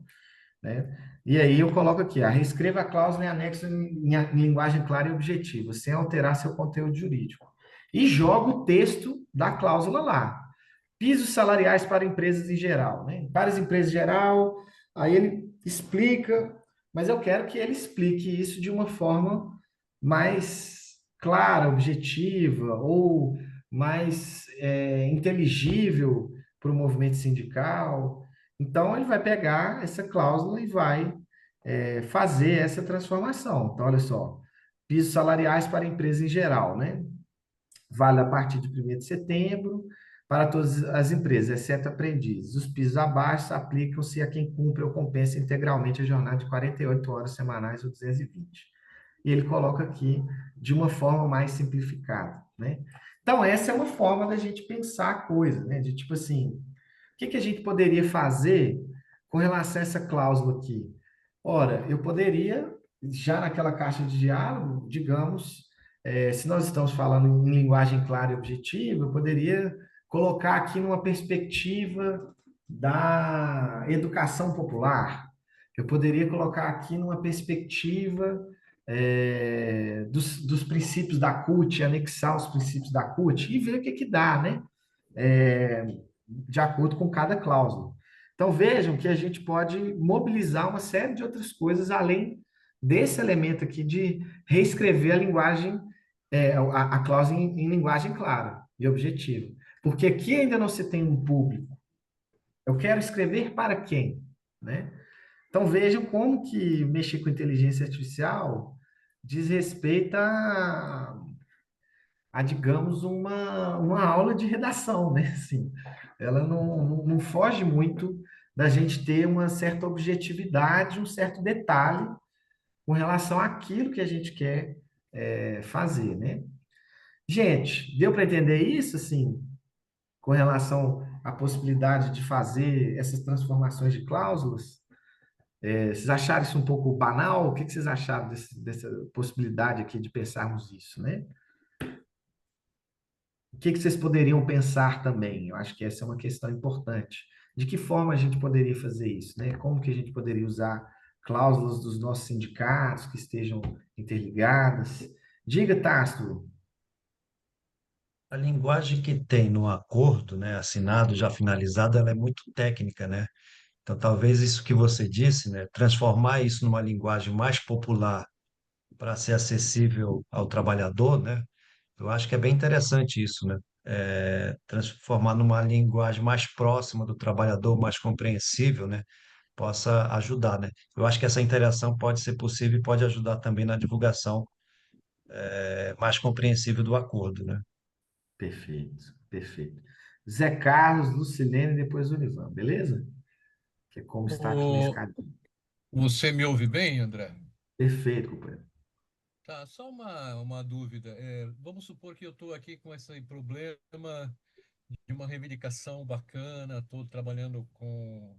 né? E aí eu coloco aqui, reescreva a cláusula em anexo em linguagem clara e objetiva, sem alterar seu conteúdo jurídico. E jogo o texto da cláusula lá. Pisos salariais para empresas em geral, né? Para as empresas em geral, aí ele explica, mas eu quero que ele explique isso de uma forma mais clara, objetiva, ou mais inteligível para o movimento sindical. Então, ele vai pegar essa cláusula e vai fazer essa transformação. Então, olha só, pisos salariais para empresas em geral, né? Vale a partir de 1º de setembro para todas as empresas, exceto aprendizes. Os pisos abaixo aplicam-se a quem cumpre ou compensa integralmente a jornada de 48 horas semanais ou 220. e ele coloca aqui de uma forma mais simplificada, né? Então, essa é uma forma da gente pensar a coisa, né? De tipo assim, o que que a gente poderia fazer com relação a essa cláusula aqui? Ora, eu poderia, já naquela caixa de diálogo, digamos, se nós estamos falando em linguagem clara e objetiva, eu poderia colocar aqui numa perspectiva da educação popular. Eu poderia colocar aqui numa perspectiva dos princípios da CUT, anexar os princípios da CUT e ver o que que dá, né? É, de acordo com cada cláusula. Então vejam que a gente pode mobilizar uma série de outras coisas além desse elemento aqui de reescrever a linguagem, a cláusula em linguagem clara e objetiva. Porque aqui ainda não se tem um público. Eu quero escrever para quem, né? Então vejam como que mexer com inteligência artificial diz respeito digamos, uma aula de redação, né? Assim, ela não foge muito da gente ter uma certa objetividade, um certo detalhe com relação àquilo que a gente quer fazer, né? Gente, deu para entender isso, assim, com relação à possibilidade de fazer essas transformações de cláusulas? Vocês acharam isso um pouco banal? O que que vocês acharam dessa possibilidade aqui de pensarmos isso, né? O que que vocês poderiam pensar também? Eu acho que essa é uma questão importante. De que forma a gente poderia fazer isso, né? Como que a gente poderia usar cláusulas dos nossos sindicatos que estejam interligadas? Diga, Tasso. A linguagem que tem no acordo, né, assinado, já finalizado, ela é muito técnica, né? Então, talvez isso que você disse, né, transformar isso numa linguagem mais popular para ser acessível ao trabalhador, né? Eu acho que é bem interessante isso, né? Transformar numa linguagem mais próxima do trabalhador, mais compreensível, né? Possa ajudar, né? Eu acho que essa interação pode ser possível e pode ajudar também na divulgação, mais compreensível do acordo, né? Perfeito, perfeito. Zé Carlos, Lucilene e depois o Univan, beleza? Que é como está aqui na O, escadinha. você me ouve bem, André? Perfeito, companheiro. Tá, só uma dúvida. Vamos supor que eu estou aqui com esse problema de uma reivindicação bacana, estou trabalhando com,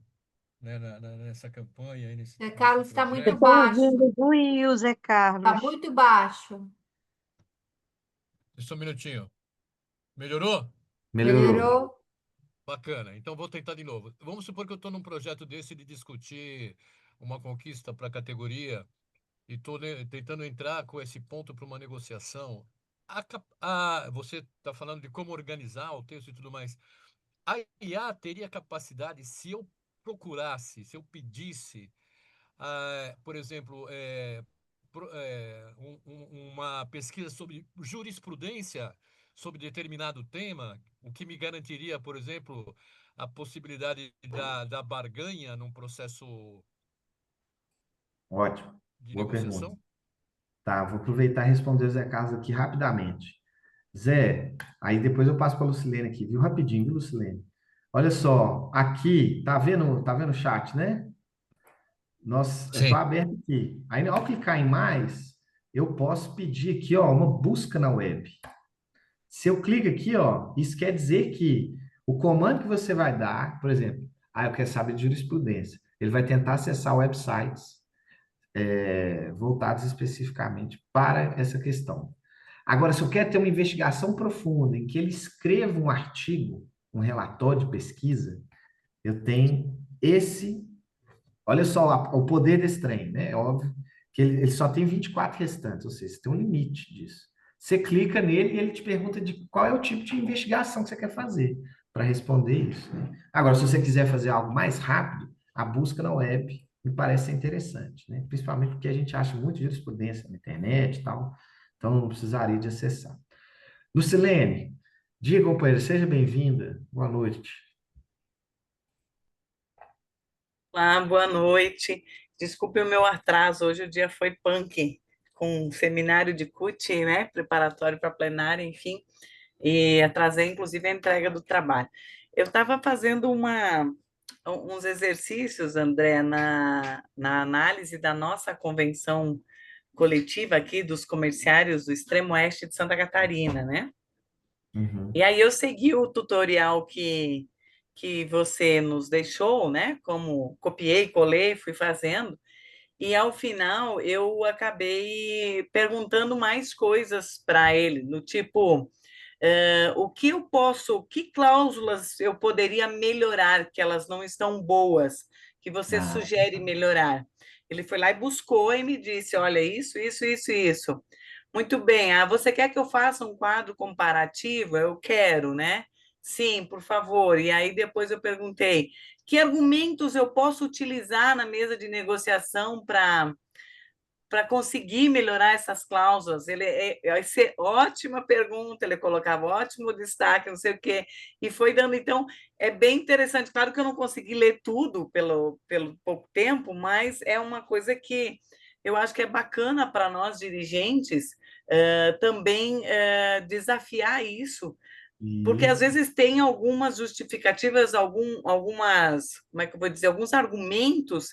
né, nessa campanha, aí Zé nesse Carlos está Eu muito projeto. estou baixo. ouvindo ruim, Zé Está Carlos. muito baixo. Só um minutinho. Melhorou? Melhorou. Melhorou? Bacana. Então vou tentar de novo. Vamos supor que eu estou num projeto desse de discutir uma conquista para a categoria e estou tentando entrar com esse ponto para uma negociação. Você está falando de como organizar o texto e tudo mais. A IA teria capacidade, se eu procurasse, se eu pedisse, por exemplo, uma pesquisa sobre jurisprudência sobre determinado tema, o que me garantiria, por exemplo, a possibilidade da barganha num processo Ótimo. de Boa pergunta. negociação? Tá, vou aproveitar e responder o Zé Carlos aqui rapidamente. Zé, aí depois eu passo para a Lucilene aqui, viu? Rapidinho, viu, Lucilene? Olha só, aqui, tá vendo o chat, né? Eu estou Sim. aberto aqui. Aí, ao clicar em mais, eu posso pedir aqui, ó, uma busca na web. Se eu clico aqui, ó, isso quer dizer que o comando que você vai dar, por exemplo, eu quero saber de jurisprudência. Ele vai tentar acessar websites voltados especificamente para essa questão. Agora, se eu quero ter uma investigação profunda em que ele escreva um artigo, um relatório de pesquisa, eu tenho esse. Olha só o poder desse trem, né? É óbvio que ele só tem 24 restantes, ou seja, tem um limite disso. Você clica nele e ele te pergunta de qual é o tipo de investigação que você quer fazer para responder isso, né? Agora, se você quiser fazer algo mais rápido, a busca na web me parece ser interessante, né? Principalmente porque a gente acha muito jurisprudência na internet e tal, então não precisaria de acessar. Lucilene, diga, companheira, seja bem-vinda. Boa noite. Olá, boa noite. Desculpe o meu atraso, hoje o dia foi punk, com um seminário de CUT, né, preparatório para plenária, enfim, e atrasei, inclusive, a entrega do trabalho. Eu estava fazendo uns exercícios, André, na análise da nossa convenção coletiva aqui dos comerciários do extremo oeste de Santa Catarina, né? Uhum. E aí eu segui o tutorial que você nos deixou, né? Como copiei, colei, fui fazendo. E ao final eu acabei perguntando mais coisas para ele, no tipo, o que eu posso, que cláusulas eu poderia melhorar, que elas não estão boas, que você Ah, sugere melhorar? Ele foi lá e buscou e me disse, olha, isso. Muito bem. Ah, você quer que eu faça um quadro comparativo? Eu quero, né? Sim, por favor. E aí depois eu perguntei, que argumentos eu posso utilizar na mesa de negociação para conseguir melhorar essas cláusulas? Essa é ótima pergunta, ele colocava ótimo destaque, não sei o quê, e foi dando, então, é bem interessante. Claro que eu não consegui ler tudo pelo pouco tempo, mas é uma coisa que eu acho que é bacana para nós dirigentes também desafiar isso, porque às isso. vezes tem algumas justificativas, algumas, como é que eu vou dizer, alguns argumentos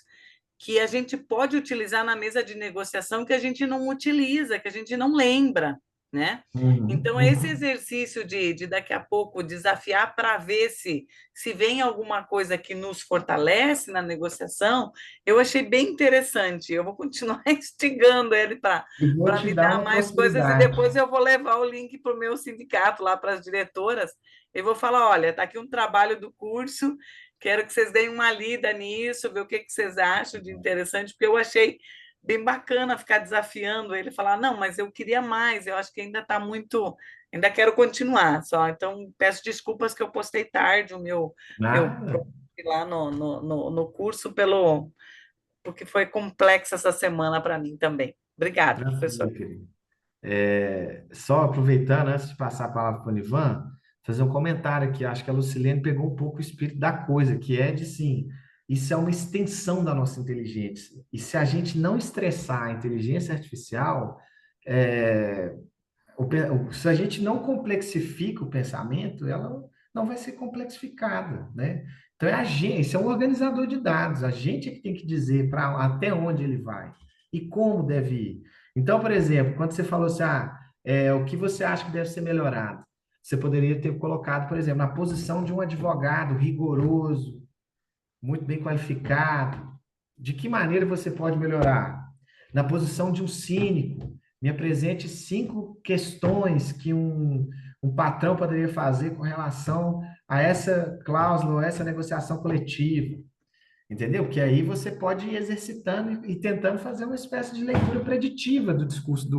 que a gente pode utilizar na mesa de negociação que a gente não utiliza, que a gente não lembra, né? Uhum, Então, esse uhum. exercício de daqui a pouco desafiar para ver se vem alguma coisa que nos fortalece na negociação, eu achei bem interessante. Eu vou continuar instigando ele E vou para te me dar dar uma mais coisas e possibilidade. depois eu vou levar o link para o meu sindicato, lá para as diretoras, e vou falar: olha, está aqui um trabalho do curso. Quero que vocês deem uma lida nisso, ver o que vocês acham de interessante, porque eu achei bem bacana ficar desafiando ele, falar, não, mas eu queria mais, eu acho que ainda está muito, ainda quero continuar só. Então, peço desculpas que eu postei tarde meu Nada. lá no curso, porque foi complexo essa semana para mim também. Obrigada, professor. Tranquilo, querido. Só aproveitando, antes de passar a palavra para o Ivan, fazer um comentário aqui. Acho que a Lucilene pegou um pouco o espírito da coisa, que é de sim, isso é uma extensão da nossa inteligência. E se a gente não estressar a inteligência artificial, é, se a gente não complexifica o pensamento, ela não vai ser complexificada, né? Então é a gente, isso é um organizador de dados, a gente é que tem que dizer para até onde ele vai e como deve ir. Então, por exemplo, quando você falou assim, o que você acha que deve ser melhorado? Você poderia ter colocado, por exemplo, na posição de um advogado rigoroso, muito bem qualificado. De que maneira você pode melhorar? Na posição de um cínico, me apresente 5 questões que um patrão poderia fazer com relação a essa cláusula ou essa negociação coletiva. Entendeu? Porque aí você pode ir exercitando e tentando fazer uma espécie de leitura preditiva do discurso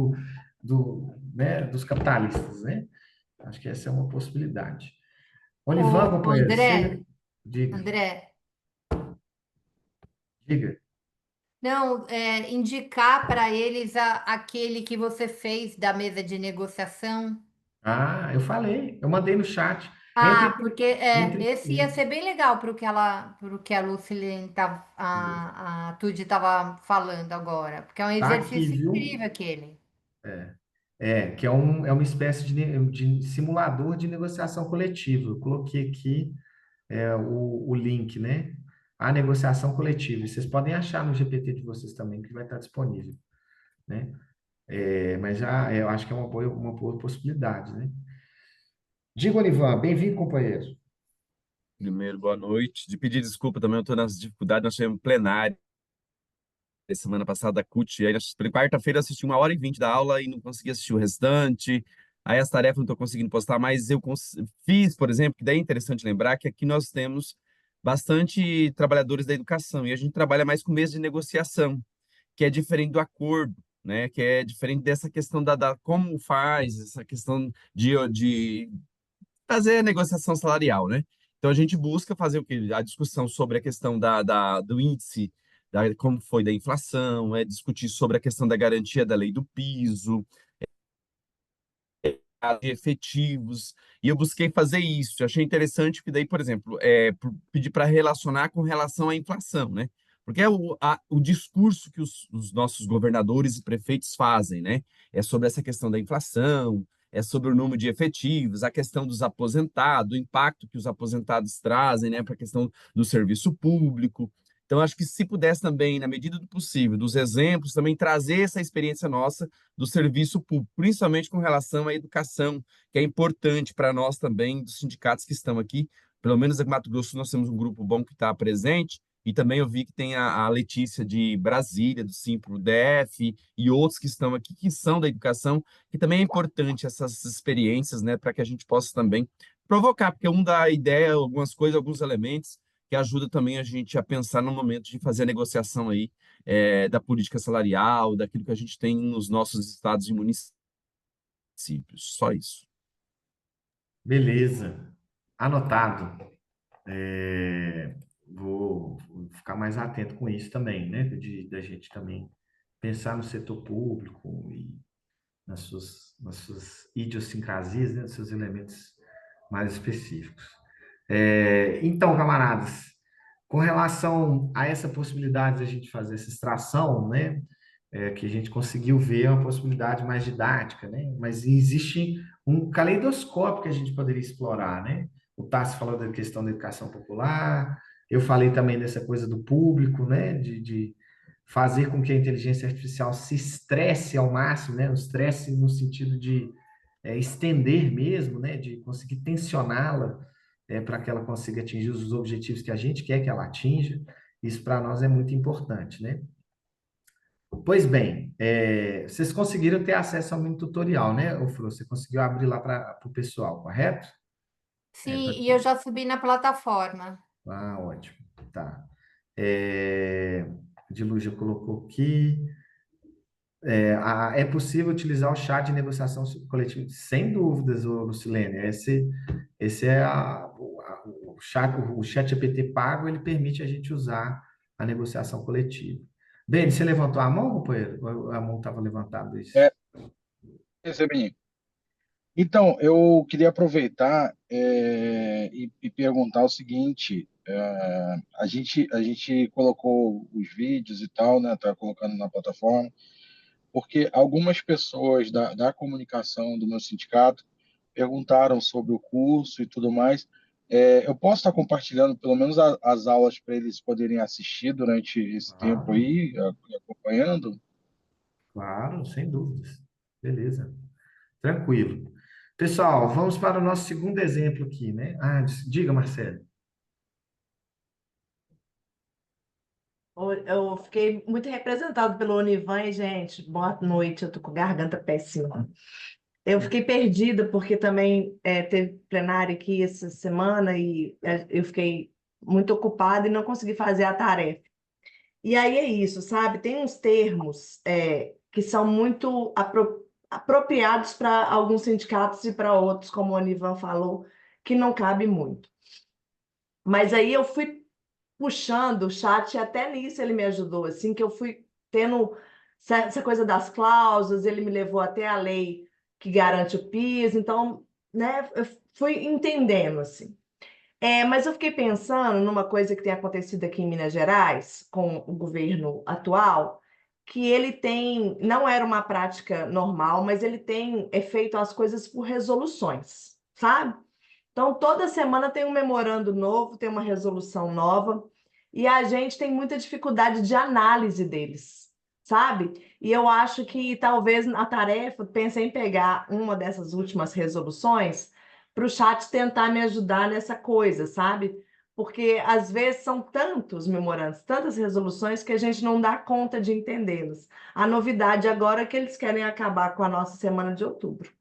né, dos capitalistas, né? Acho que essa é uma possibilidade. Olivan, O companheiro, André, você diga, André, diga. não, indicar para eles aquele que você fez da mesa de negociação. Eu falei, eu mandei no chat. Ah, Entre, porque entre, esse ia ser bem legal para o que a Lucilene tava, a Tudy estava falando agora, porque é um tá aqui, exercício viu? incrível aquele. Que é uma espécie de simulador de negociação coletiva. Eu coloquei aqui o link, né? A negociação coletiva. E vocês podem achar no GPT de vocês também, que vai estar disponível, né? Mas já eu acho que é uma boa possibilidade, né? Diga, Olivan, bem-vindo, companheiro. Primeiro, boa noite. De pedir desculpa também, eu estou nas dificuldades, nós tivemos plenário semana passada da CUT, e aí quarta-feira eu assisti 1h20 da aula e não consegui assistir o restante, aí as tarefas não estou conseguindo postar, mas eu fiz, por exemplo, que daí é interessante lembrar que aqui nós temos bastante trabalhadores da educação, e a gente trabalha mais com mesa de negociação, que é diferente do acordo, né? Que é diferente dessa questão da como faz, essa questão de fazer a negociação salarial, né? Então a gente busca fazer o quê? A discussão sobre a questão do índice, como foi da inflação, discutir sobre a questão da garantia da lei do piso, de efetivos, e eu busquei fazer isso. Eu achei interessante que daí, por exemplo, pedir para relacionar com relação à inflação, né? Porque é o discurso que os nossos governadores e prefeitos fazem, né? É sobre essa questão da inflação, é sobre o número de efetivos, a questão dos aposentados, o impacto que os aposentados trazem, né, para a questão do serviço público. Então, acho que se pudesse também, na medida do possível, dos exemplos, também trazer essa experiência nossa do serviço público, principalmente com relação à educação, que é importante para nós também, dos sindicatos que estão aqui. Pelo menos aqui em Mato Grosso nós temos um grupo bom que está presente, e também eu vi que tem a Letícia de Brasília, do Simpro-DF, e outros que estão aqui, que são da educação, que também é importante essas experiências, né, para que a gente possa também provocar, porque um dá ideia, algumas coisas, alguns elementos, que ajuda também a gente a pensar no momento de fazer a negociação aí da política salarial, daquilo que a gente tem nos nossos estados e municípios. Só isso. Beleza. Anotado. Vou ficar mais atento com isso também, né? Da gente também pensar no setor público e nas suas idiosincrasias, né? Nos seus elementos mais específicos. Então, camaradas, com relação a essa possibilidade de a gente fazer essa extração, né? Que a gente conseguiu ver uma possibilidade mais didática, né? Mas existe um caleidoscópio que a gente poderia explorar, né? O Tassi falou da questão da educação popular, eu falei também dessa coisa do público, né? De fazer com que a inteligência artificial se estresse ao máximo, né? O estresse no sentido de estender mesmo, né? De conseguir tensioná-la para que ela consiga atingir os objetivos que a gente quer que ela atinja. Isso para nós é muito importante, né? Pois bem, vocês conseguiram ter acesso ao mini tutorial, né, Flo? Você conseguiu abrir lá para o pessoal, correto? Sim, e eu já subi na plataforma. Ótimo. Tá. É, Dilúvia colocou aqui. É possível utilizar o chat de negociação coletiva? Sem dúvidas, Lucilene. Esse é o chat GPT pago, ele permite a gente usar a negociação coletiva. Beni, você levantou a mão, companheiro? Ou a mão estava levantada? Isso. Recebi. Então, eu queria aproveitar e perguntar o seguinte: a gente colocou os vídeos e tal, né? Tá colocando na plataforma, porque algumas pessoas da comunicação do meu sindicato perguntaram sobre o curso e tudo mais. Eu posso estar compartilhando pelo menos as aulas para eles poderem assistir durante esse tempo Claro, aí, acompanhando? claro, sem dúvidas. Beleza. Tranquilo. Pessoal, vamos para o nosso segundo exemplo aqui, né? Diga, Marcelo. Eu fiquei muito representado pelo Onivan e, gente, boa noite, eu tô com garganta péssima. Eu fiquei perdida porque também teve plenário aqui essa semana e eu fiquei muito ocupada e não consegui fazer a tarefa. E aí é isso, sabe? Tem uns termos que são muito apropriados para alguns sindicatos e para outros, como o Onivan falou, que não cabe muito. Mas aí eu fui puxando o chat e até nisso ele me ajudou, assim, que eu fui tendo essa coisa das cláusulas, ele me levou até a lei que garante o PIS, então, né, eu fui entendendo, assim. Mas eu fiquei pensando numa coisa que tem acontecido aqui em Minas Gerais, com o governo atual, que ele tem, não era uma prática normal, mas ele tem feito as coisas por resoluções, sabe? Então, toda semana tem um memorando novo, tem uma resolução nova, e a gente tem muita dificuldade de análise deles, sabe? E eu acho que talvez a tarefa, pensei em pegar uma dessas últimas resoluções para o chat tentar me ajudar nessa coisa, sabe? Porque às vezes são tantos memorandos, tantas resoluções que a gente não dá conta de entendê-los. A novidade agora é que eles querem acabar com a nossa semana de outubro.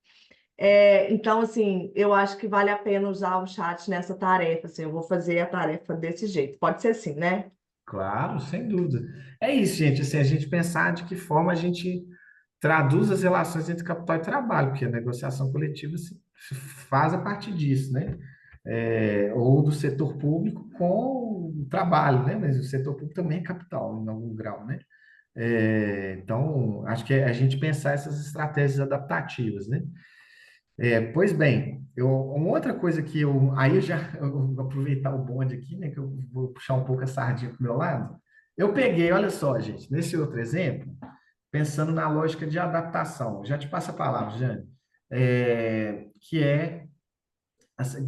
Então, assim, eu acho que vale a pena usar o chat nessa tarefa. Assim, eu vou fazer a tarefa desse jeito. Pode ser assim, né? Claro, sem dúvida. É isso, gente. Assim, a gente pensar de que forma a gente traduz as relações entre capital e trabalho, porque a negociação coletiva se faz a partir disso, né? Ou do setor público com o trabalho, né? Mas o setor público também é capital, em algum grau, né? Então, acho que é a gente pensar essas estratégias adaptativas, né? Pois bem, uma outra coisa que eu vou aproveitar o bonde aqui, né? Que eu vou puxar um pouco a sardinha para o meu lado. Eu peguei, olha só, gente, nesse outro exemplo, pensando na lógica de adaptação. Já te passo a palavra, Jane. Que é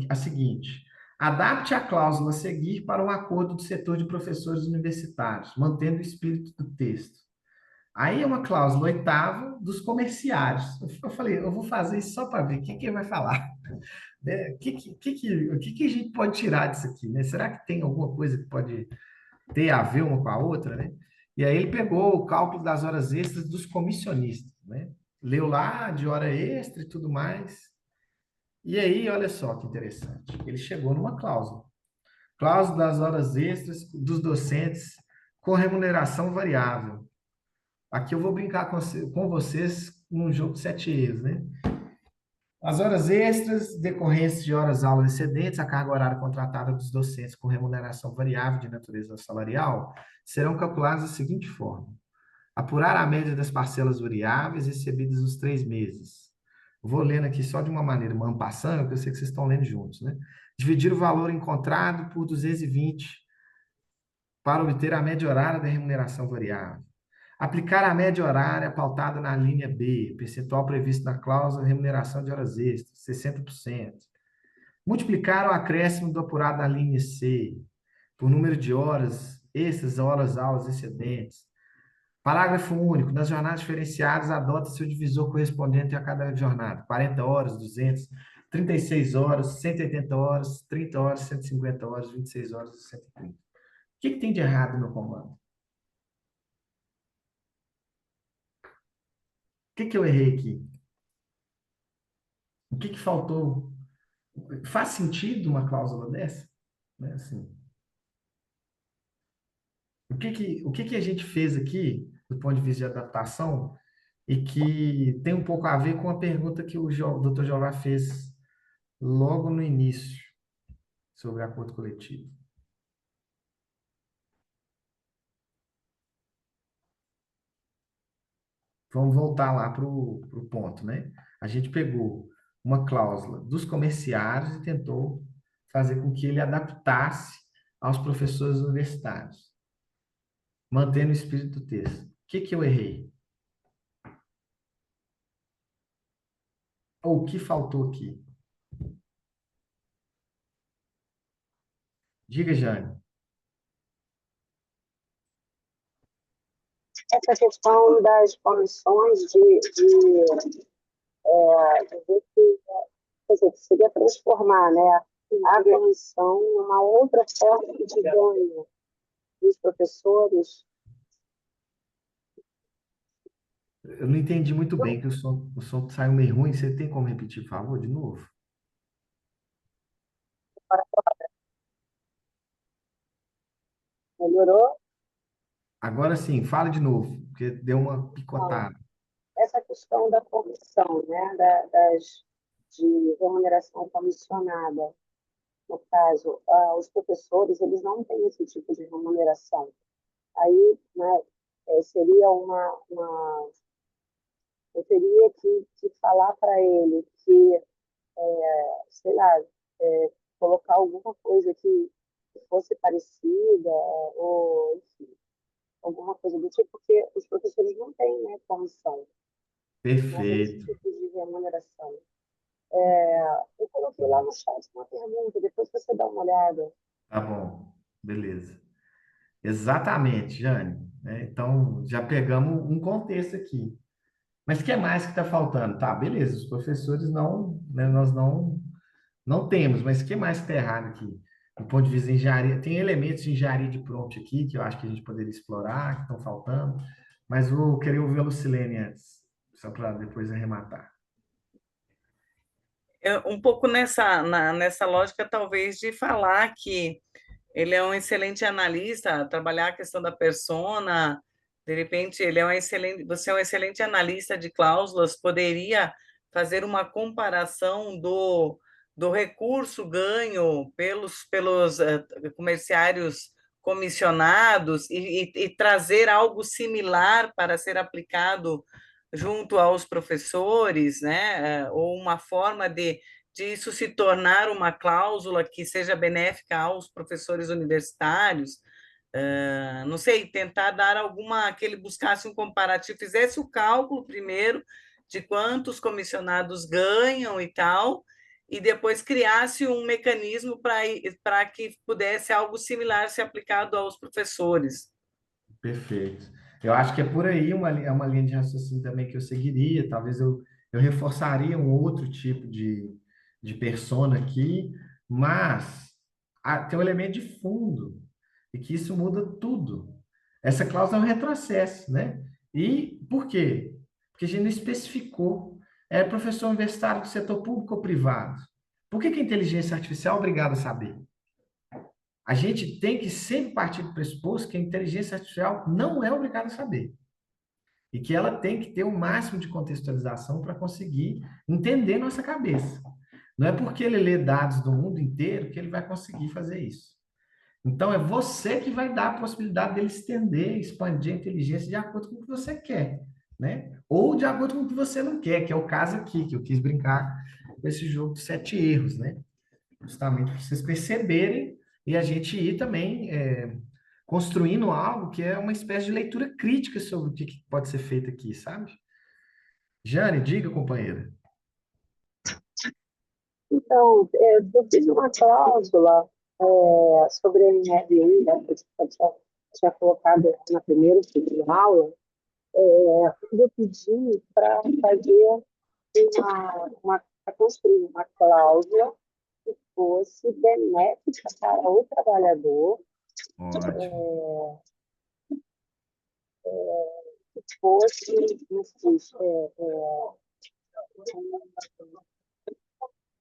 a seguinte: Adapte a cláusula a seguir para um acordo do setor de professores universitários, mantendo o espírito do texto. Aí é uma cláusula oitava dos comerciários. Eu falei, eu vou fazer isso só para ver o que ele vai falar. Né? O que a gente pode tirar disso aqui? Né? Será que tem alguma coisa que pode ter a ver uma com a outra? Né? E aí ele pegou o cálculo das horas extras dos comissionistas. Né? Leu lá de hora extra e tudo mais. E aí, olha só que interessante. Ele chegou numa cláusula. Cláusula das horas extras dos docentes com remuneração variável. Aqui eu vou brincar com vocês num jogo de 7 erros, né? As horas extras, decorrentes de horas-aula excedentes, a carga horária contratada dos docentes com remuneração variável de natureza salarial, serão calculadas da seguinte forma: apurar a média das parcelas variáveis recebidas nos 3 meses. Eu vou lendo aqui só de uma maneira, en passant, porque eu sei que vocês estão lendo juntos, né? Dividir o valor encontrado por 220 para obter a média horária da remuneração variável. Aplicar a média horária pautada na linha B, percentual previsto na cláusula remuneração de horas extras, 60%. Multiplicar o acréscimo do apurado na linha C por número de horas extras, horas-aulas excedentes. Parágrafo único. Nas jornadas diferenciadas, adota-se o divisor correspondente a cada jornada. 40 horas, 200, 36 horas, 180 horas, 30 horas, 150 horas, 26 horas e 130. O que tem de errado no comando? O que eu errei aqui? O que faltou? Faz sentido uma cláusula dessa? Né? Assim, o que a gente fez aqui, do ponto de vista de adaptação, e que tem um pouco a ver com a pergunta que o Dr. Jeová fez logo no início, sobre acordo coletivo. Vamos voltar lá para o ponto, né? A gente pegou uma cláusula dos comerciários e tentou fazer com que ele adaptasse aos professores universitários, mantendo o espírito do texto. O que eu errei? Ou o que faltou aqui? Diga, Jane. Essa questão das comissões dizer que, quer dizer, que seria transformar, né, a comissão numa outra forma de ganho dos professores. Eu não entendi muito bem, que o som saiu meio ruim. Você tem como repetir, por favor, de novo? Melhorou? Agora sim, fala de novo, porque deu uma picotada. Essa questão da comissão, né, de remuneração comissionada, no caso, os professores, eles não têm esse tipo de remuneração. Aí, né, seria eu teria que falar para ele que, sei lá, colocar alguma coisa que fosse parecida, ou enfim, alguma coisa do tipo, porque os professores não têm, né, comissão, não tem esse Perfeito. tipo de remuneração. Eu coloquei lá no chat uma pergunta, depois você dá uma olhada. Tá bom, beleza. Exatamente, Jane. Né? Então, já pegamos um contexto aqui. Mas o que mais que está faltando? Tá, beleza, os professores não, né, nós não temos, mas o que mais está errado aqui? Do ponto de vista de engenharia, tem elementos de engenharia de prompt aqui que eu acho que a gente poderia explorar, que estão faltando, mas vou querer ouvir a Lucilene antes, só para depois arrematar. Um pouco nessa lógica, talvez, de falar que ele é um excelente analista, trabalhar a questão da persona, de repente, você é um excelente analista de cláusulas, poderia fazer uma comparação do recurso ganho pelos comerciários comissionados e trazer algo similar para ser aplicado junto aos professores, né? Ou uma forma de isso se tornar uma cláusula que seja benéfica aos professores universitários. Não sei, tentar dar que ele buscasse um comparativo, fizesse o cálculo primeiro de quantos comissionados ganham e tal, e depois criasse um mecanismo para que pudesse algo similar ser aplicado aos professores. Perfeito. Eu acho que é por aí é uma linha de raciocínio também que eu seguiria. Talvez eu reforçaria um outro tipo de persona aqui, mas tem um elemento de fundo, e que isso muda tudo. Essa cláusula é um retrocesso, né? E por quê? Porque a gente não especificou. É professor universitário do setor público ou privado? Por que que a inteligência artificial é obrigada a saber? A gente tem que sempre partir do pressuposto que a inteligência artificial não é obrigada a saber. E que ela tem que ter o máximo de contextualização para conseguir entender nossa cabeça. Não é porque ele lê dados do mundo inteiro que ele vai conseguir fazer isso. Então, é você que vai dar a possibilidade dele estender, expandir a inteligência de acordo com o que você quer, né? Ou de acordo com o que você não quer, que é o caso aqui, que eu quis brincar com esse jogo de 7 erros, né? Justamente para vocês perceberem e a gente ir também construindo algo que é uma espécie de leitura crítica sobre o que pode ser feito aqui, sabe? Jane, diga, companheira. Então, eu fiz uma cláusula sobre a NRI, né, que eu tinha colocado na primeira e segunda aula, eu pedi para fazer para construir uma cláusula que fosse benéfica para o trabalhador, Ótimo. que fosse,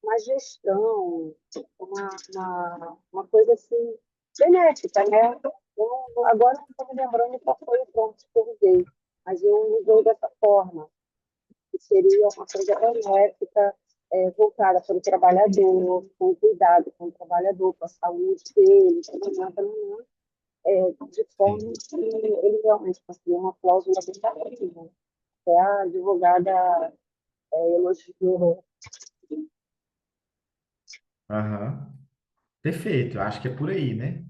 uma gestão, uma coisa assim, benéfica, né? Agora não estou me lembrando qual foi o prompt que eu usei, mas eu usei dessa forma, que seria uma coisa benéfica, voltada para o trabalhador, com cuidado com o trabalhador, com a saúde dele, de forma que ele realmente conseguiu uma cláusula bem bacana, que a advogada elogiou. Aham. Perfeito, eu acho que é por aí, né?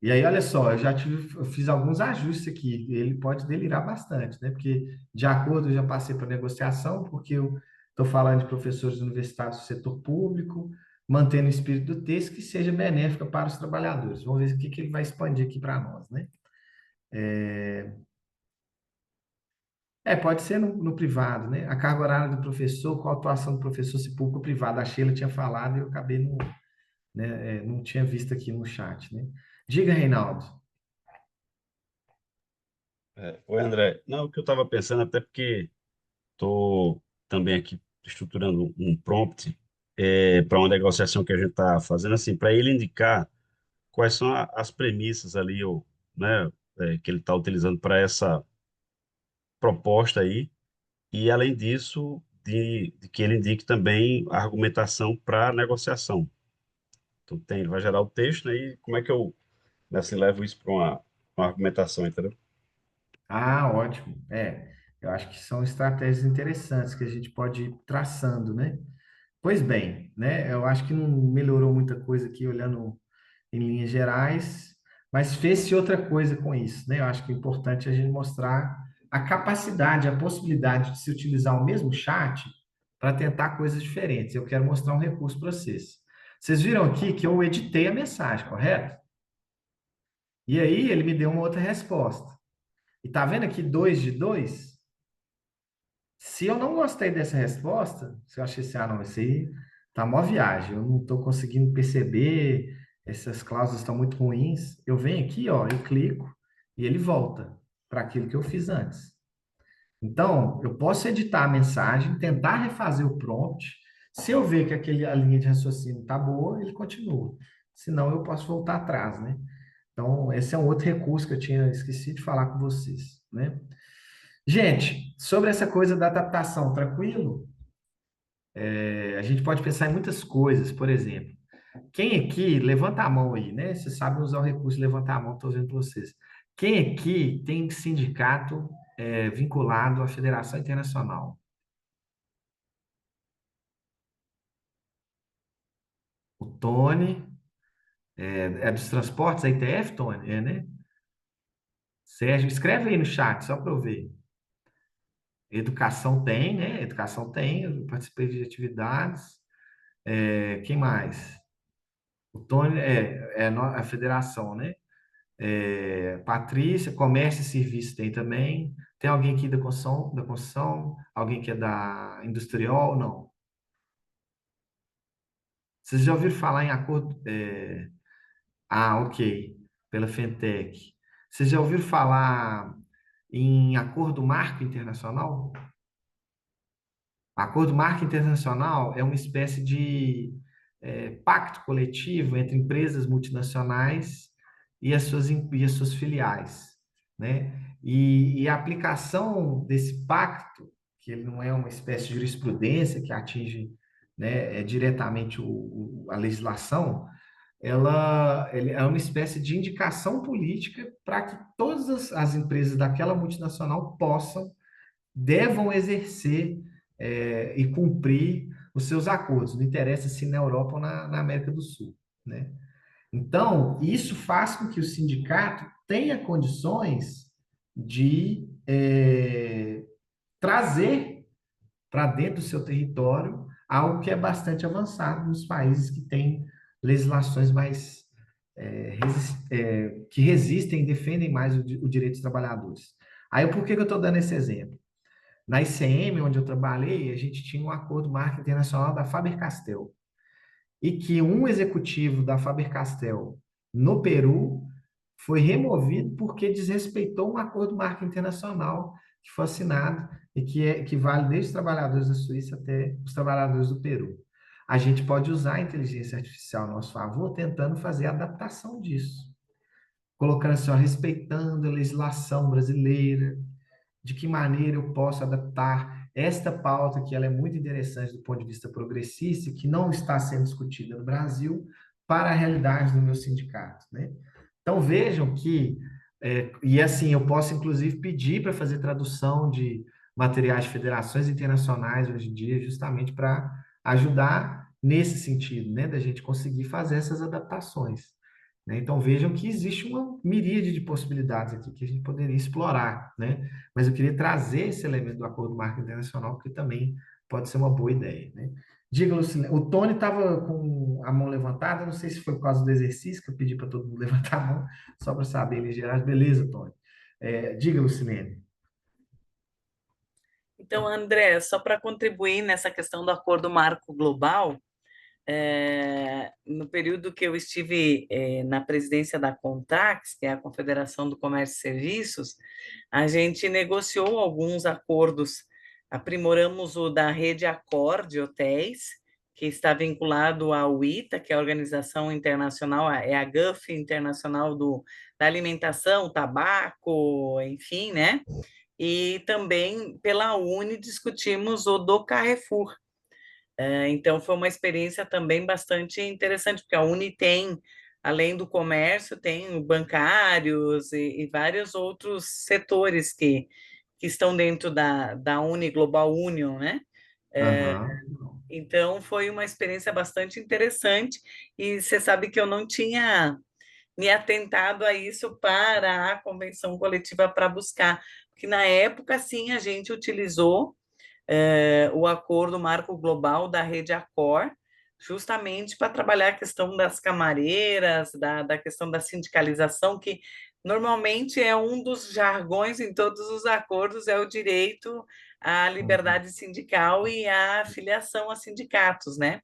E aí, olha só, eu fiz alguns ajustes aqui. Ele pode delirar bastante, né? Porque, de acordo, eu já passei para negociação, porque eu estou falando de professores universitários do setor público, mantendo o espírito do texto que seja benéfica para os trabalhadores. Vamos ver o que ele vai expandir aqui para nós, né? Pode ser no privado, né? A carga horária do professor, qual a atuação do professor, se público ou privado. A Sheila tinha falado e eu acabei não, né, não tinha visto aqui no chat, né? Diga, Reinaldo. Oi, André. Não, o que eu estava pensando, até porque estou também aqui estruturando um prompt para uma negociação que a gente está fazendo, assim, para ele indicar quais são as premissas ali, ou, né, que ele está utilizando para essa proposta aí, e além disso, de que ele indique também a argumentação para a negociação. Então, ele vai gerar o texto, né, e como é que eu, né, assim, levo isso para uma argumentação, entendeu? Ah, ótimo. Eu acho que são estratégias interessantes que a gente pode ir traçando, né? Pois bem, né? Eu acho que não melhorou muita coisa aqui olhando em linhas gerais, mas fez-se outra coisa com isso, né? Eu acho que é importante a gente mostrar a capacidade, a possibilidade de se utilizar o mesmo chat para tentar coisas diferentes. Eu quero mostrar um recurso para vocês. Vocês viram aqui que eu editei a mensagem, correto? E aí ele me deu uma outra resposta. E tá vendo aqui 2 de 2? Se eu não gostei dessa resposta, se eu achei assim, não, isso aí tá mó viagem, eu não estou conseguindo perceber, essas cláusulas estão muito ruins, eu venho aqui, ó, eu clico e ele volta para aquilo que eu fiz antes. Então, eu posso editar a mensagem, tentar refazer o prompt. Se eu ver que a linha de raciocínio tá boa, ele continua. Senão, eu posso voltar atrás, né? Então, esse é um outro recurso que eu tinha esquecido de falar com vocês, né? Gente, sobre essa coisa da adaptação, tranquilo? A gente pode pensar em muitas coisas, por exemplo. Quem aqui, levanta a mão aí, né? Você sabe usar o recurso levantar a mão, estou vendo para vocês. Quem aqui tem sindicato vinculado à Federação Internacional? O Tony, é dos transportes, a ITF, Tony? É, né? Sérgio, escreve aí no chat, só para eu ver. Educação tem, né? Educação tem, eu participei de atividades. Quem mais? O Tony a federação, né? Patrícia, comércio e serviço tem também. Tem alguém aqui da construção? Alguém que é da industrial? Não. Vocês já ouviram falar em acordo? Ok, pela Fintech. Vocês já ouviram falar em acordo marco internacional? Acordo marco internacional é uma espécie de pacto coletivo entre empresas multinacionais e as suas filiais, né? E a aplicação desse pacto, que ele não é uma espécie de jurisprudência que atinge, né, diretamente a legislação, ele é uma espécie de indicação política para que todas as empresas daquela multinacional devam exercer e cumprir os seus acordos, não interessa se na Europa ou na América do Sul, né? Então, isso faz com que o sindicato tenha condições de trazer para dentro do seu território algo que é bastante avançado nos países que têm legislações mais que resistem e defendem mais o direito dos trabalhadores. Aí, por que eu estou dando esse exemplo? Na ICM, onde eu trabalhei, a gente tinha um acordo marco internacional da Faber-Castell, e que um executivo da Faber-Castell no Peru foi removido porque desrespeitou um acordo marco internacional que foi assinado e que vale desde os trabalhadores da Suíça até os trabalhadores do Peru. A gente pode usar a inteligência artificial a nosso favor, tentando fazer a adaptação disso, colocando assim, ó, respeitando a legislação brasileira, de que maneira eu posso adaptar esta pauta, que ela é muito interessante do ponto de vista progressista, que não está sendo discutida no Brasil, para a realidade do meu sindicato, né? Então, vejam que, e assim, eu posso inclusive pedir para fazer tradução de materiais de federações internacionais hoje em dia, justamente para ajudar nesse sentido, né, da gente conseguir fazer essas adaptações, né? Então, vejam que existe uma miríade de possibilidades aqui que a gente poderia explorar, né? Mas eu queria trazer esse elemento do acordo marco internacional, porque também pode ser uma boa ideia, né? Diga, Lucilene, o Tony estava com a mão levantada, não sei se foi por causa do exercício, que eu pedi para todo mundo levantar a mão, só para saber, em geral. Beleza, Tony. Diga, Lucilene. Então, André, só para contribuir nessa questão do acordo marco global, no período que eu estive na presidência da Contax, que é a Confederação do Comércio e Serviços, a gente negociou alguns acordos, aprimoramos o da Rede Accor de hotéis, que está vinculado ao ITA, que é a Organização Internacional, é a GUF Internacional da Alimentação, Tabaco, enfim, né? E também pela UNE discutimos o do Carrefour. Então, foi uma experiência também bastante interessante, porque a Uni tem, além do comércio, tem bancários e vários outros setores que estão dentro da Uni Global Union, né? Então, foi uma experiência bastante interessante, e você sabe que eu não tinha me atentado a isso para a convenção coletiva para buscar, porque na época, sim, a gente utilizou o acordo marco global da Rede Accor, justamente para trabalhar a questão das camareiras, da questão da sindicalização, que normalmente é um dos jargões em todos os acordos, é o direito à liberdade sindical e à filiação a sindicatos, né?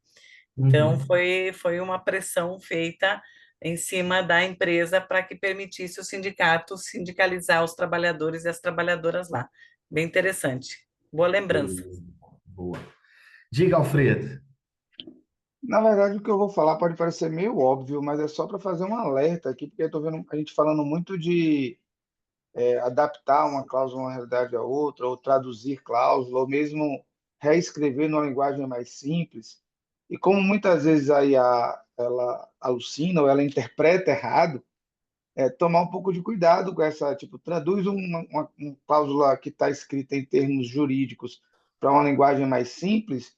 Então, foi uma pressão feita em cima da empresa para que permitisse o sindicato sindicalizar os trabalhadores e as trabalhadoras lá. Bem interessante. Boa lembrança. Boa. Diga, Alfredo. Na verdade, o que eu vou falar pode parecer meio óbvio, mas é só para fazer um alerta aqui, porque eu estou vendo a gente falando muito de adaptar uma cláusula a uma realidade a outra, ou traduzir cláusula, ou mesmo reescrever numa linguagem mais simples. E como muitas vezes aí ela alucina ou ela interpreta errado, tomar um pouco de cuidado com essa, tipo, traduz uma cláusula que está escrita em termos jurídicos para uma linguagem mais simples,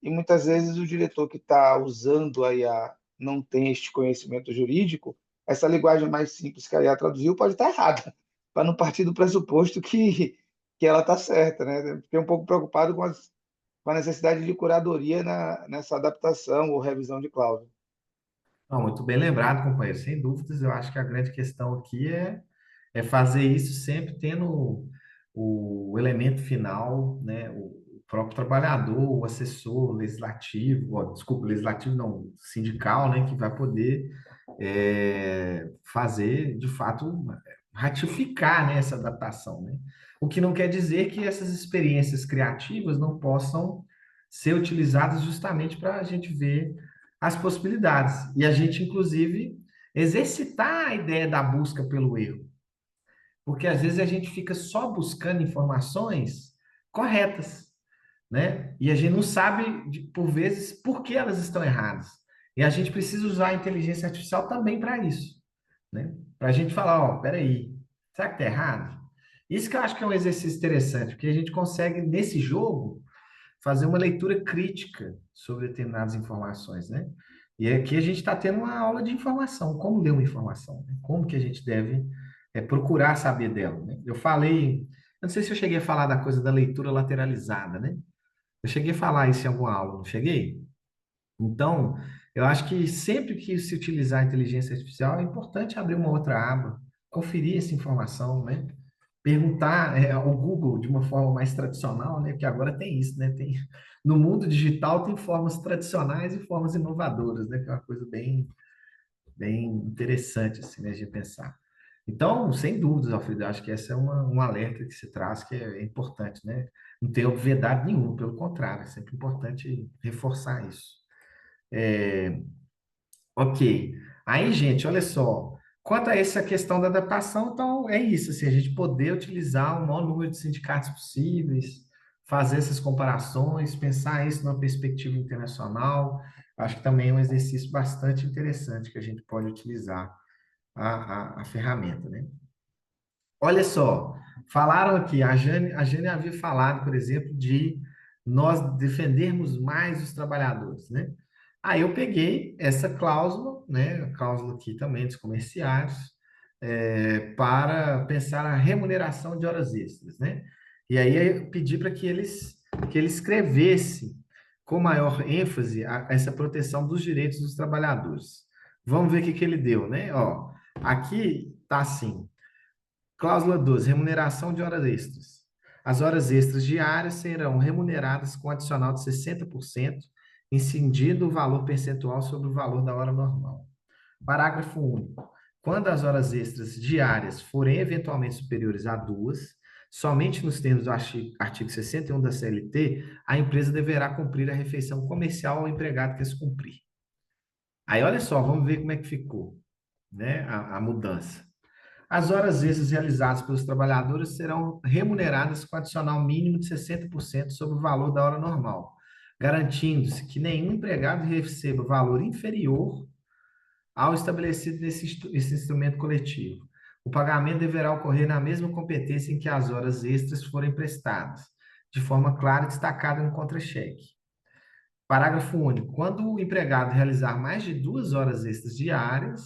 e muitas vezes o diretor que está usando a IA não tem este conhecimento jurídico, essa linguagem mais simples que a IA traduziu pode estar errada, para não partir do pressuposto que que ela está certa, né? Fiquei um pouco preocupado com a necessidade de curadoria nessa adaptação ou revisão de cláusula. Não, muito bem lembrado, companheiro. Sem dúvidas, eu acho que a grande questão aqui é fazer isso sempre tendo o elemento final, né? O próprio trabalhador, o assessor legislativo, desculpa, legislativo não, sindical, né? Que vai poder fazer, de fato, ratificar, né, essa adaptação, né? O que não quer dizer que essas experiências criativas não possam ser utilizadas justamente para a gente ver as possibilidades. E a gente, inclusive, exercitar a ideia da busca pelo erro. Porque às vezes a gente fica só buscando informações corretas, né? E a gente não sabe, por vezes, por que elas estão erradas. E a gente precisa usar a inteligência artificial também para isso, né? Para a gente falar, ó, peraí, será que está errado? Isso que eu acho que é um exercício interessante, porque a gente consegue, nesse jogo, fazer uma leitura crítica sobre determinadas informações, né? E aqui a gente está tendo uma aula de informação, como ler uma informação, né? Como que a gente deve procurar saber dela, né? Eu falei, eu não sei se eu cheguei a falar da coisa da leitura lateralizada, né? Eu cheguei a falar isso em alguma aula, não cheguei? Então, eu acho que sempre que se utilizar a inteligência artificial, é importante abrir uma outra aba, conferir essa informação, né? Perguntar ao Google de uma forma mais tradicional, né? Porque agora tem isso, né? No mundo digital tem formas tradicionais e formas inovadoras, né? Que é uma coisa bem interessante, assim, né, de pensar. Então, sem dúvidas, Alfredo, eu acho que essa é um alerta que se traz que é importante, né? Não tem obviedade nenhuma, pelo contrário, é sempre importante reforçar isso. Ok. Aí, gente, olha só. Quanto a essa questão da adaptação, então é isso, assim, a gente poder utilizar o maior número de sindicatos possíveis, fazer essas comparações, pensar isso numa perspectiva internacional, acho que também é um exercício bastante interessante que a gente pode utilizar a ferramenta, né? Olha só, falaram aqui, a Jane havia falado, por exemplo, de nós defendermos mais os trabalhadores, né? Aí eu peguei essa cláusula, né, a cláusula aqui também dos comerciários, para pensar a remuneração de horas extras, né? E aí eu pedi para que ele escrevesse com maior ênfase essa proteção dos direitos dos trabalhadores. Vamos ver o que ele deu, né? Ó, aqui tá assim. Cláusula 12, remuneração de horas extras. As horas extras diárias serão remuneradas com adicional de 60%, incidindo o valor percentual sobre o valor da hora normal. Parágrafo único. Quando as horas extras diárias forem eventualmente superiores a 2, somente nos termos do artigo 61 da CLT, a empresa deverá cumprir a refeição comercial ao empregado que as cumprir. Aí, olha só, vamos ver como é que ficou, né, a mudança. As horas extras realizadas pelos trabalhadores serão remuneradas com adicional mínimo de 60% sobre o valor da hora normal, garantindo-se que nenhum empregado receba valor inferior ao estabelecido nesse instrumento coletivo. O pagamento deverá ocorrer na mesma competência em que as horas extras forem prestadas, de forma clara e destacada no contra-cheque. Parágrafo único. Quando o empregado realizar mais de 2 horas extras diárias,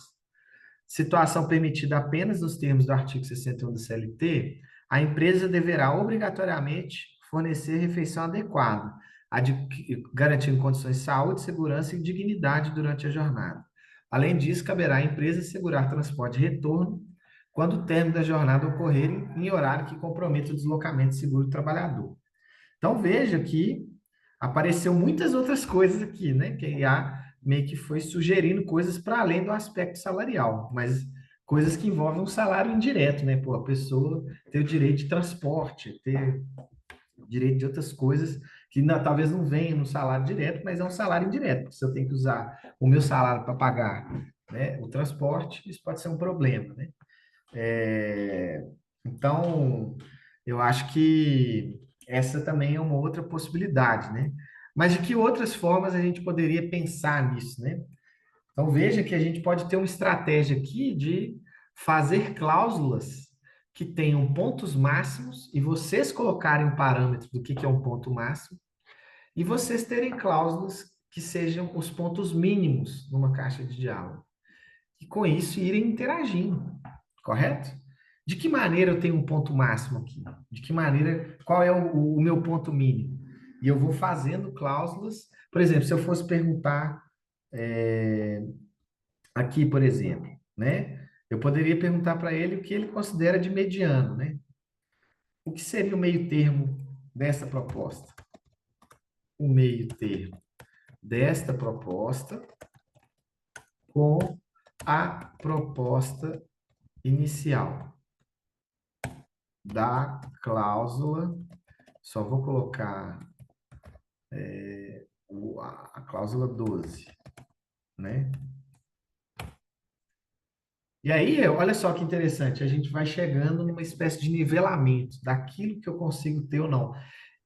situação permitida apenas nos termos do artigo 61 do CLT, a empresa deverá obrigatoriamente fornecer refeição adequada, garantindo condições de saúde, segurança e dignidade durante a jornada. Além disso, caberá à empresa assegurar transporte de retorno quando o término da jornada ocorrer em horário que comprometa o deslocamento seguro do trabalhador. Então, veja que apareceu muitas outras coisas aqui, né? Que a IA meio que foi sugerindo coisas para além do aspecto salarial, mas coisas que envolvem um salário indireto, né? Pô, a pessoa ter o direito de transporte, ter direito de outras coisas que talvez não venham no salário direto, mas é um salário indireto, porque se eu tenho que usar o meu salário para pagar, né, o transporte, isso pode ser um problema, né? Então, eu acho que essa também é uma outra possibilidade, né? Mas de que outras formas a gente poderia pensar nisso, né? Então, veja que a gente pode ter uma estratégia aqui de fazer cláusulas que tenham pontos máximos e vocês colocarem um parâmetro do que é um ponto máximo e vocês terem cláusulas que sejam os pontos mínimos numa caixa de diálogo. E com isso irem interagindo, correto? De que maneira eu tenho um ponto máximo aqui? De que maneira, qual é o meu ponto mínimo? E eu vou fazendo cláusulas. Por exemplo, se eu fosse perguntar aqui, por exemplo, né? Eu poderia perguntar para ele o que ele considera de mediano, né? O que seria o meio termo dessa proposta? O meio termo desta proposta com a proposta inicial da cláusula. Só vou colocar a cláusula 12, né? E aí, olha só que interessante, a gente vai chegando numa espécie de nivelamento daquilo que eu consigo ter ou não.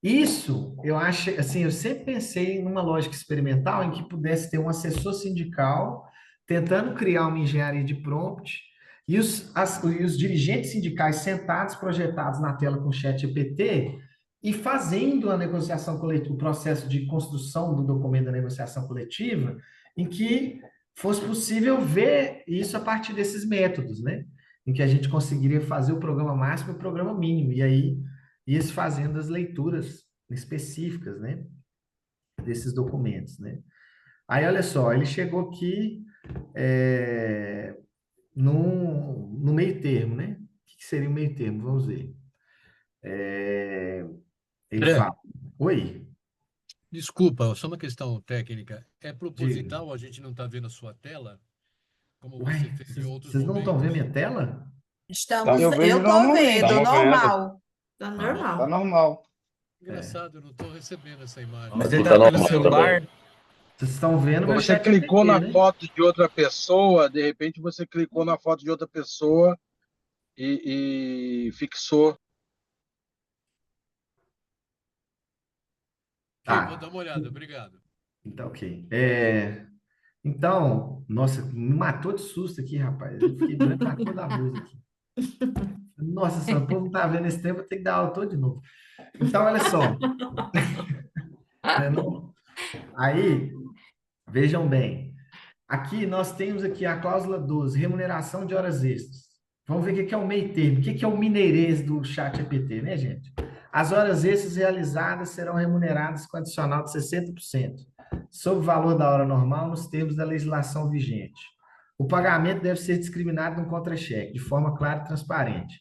Isso, eu acho, assim, eu sempre pensei numa lógica experimental em que pudesse ter um assessor sindical tentando criar uma engenharia de prompt e os dirigentes sindicais sentados, projetados na tela com o chat GPT e fazendo a negociação coletiva, o processo de construção do documento da negociação coletiva, em que fosse possível ver isso a partir desses métodos, né? Em que a gente conseguiria fazer o programa máximo e o programa mínimo, e aí ia se fazendo as leituras específicas, né? Desses documentos, né? Aí, olha só, ele chegou aqui no meio termo, né? O que seria o meio termo? Vamos ver. Ele André, fala, oi, desculpa, só uma questão técnica. É diga. proposital a gente não tá vendo a sua tela, como você Uai, fez em outros vocês não estão vendo momentos? minha tela? Estamos, Eu vejo eu tô normalmente. vendo, Estamos vendo. normal. Tá Tá normal. normal. Engraçado, eu não estou recebendo essa imagem. Mas Mas ele aqui tá tá pelo normal celular. também. Vocês estão vendo meu Você chat clicou GPT, na né? foto de outra pessoa, de repente você clicou na foto de outra pessoa e fixou. Ok, vou dar Tá, uma olhada, obrigado. então, ok. Então, nossa, me matou de susto aqui, rapaz. Eu fiquei branco na cor da blusa aqui. Nossa senhora, o povo não tá vendo esse tempo, vou ter que dar aula todo de novo. Então, olha só, né, não? Aí, vejam bem, aqui nós temos aqui a cláusula 12, remuneração de horas extras. Vamos ver o que é o meio termo, o que é o mineirês do chat GPT, né, gente? As horas extras realizadas serão remuneradas com adicional de 60%, sobre o valor da hora normal nos termos da legislação vigente. O pagamento deve ser discriminado no contra-cheque, de forma clara e transparente.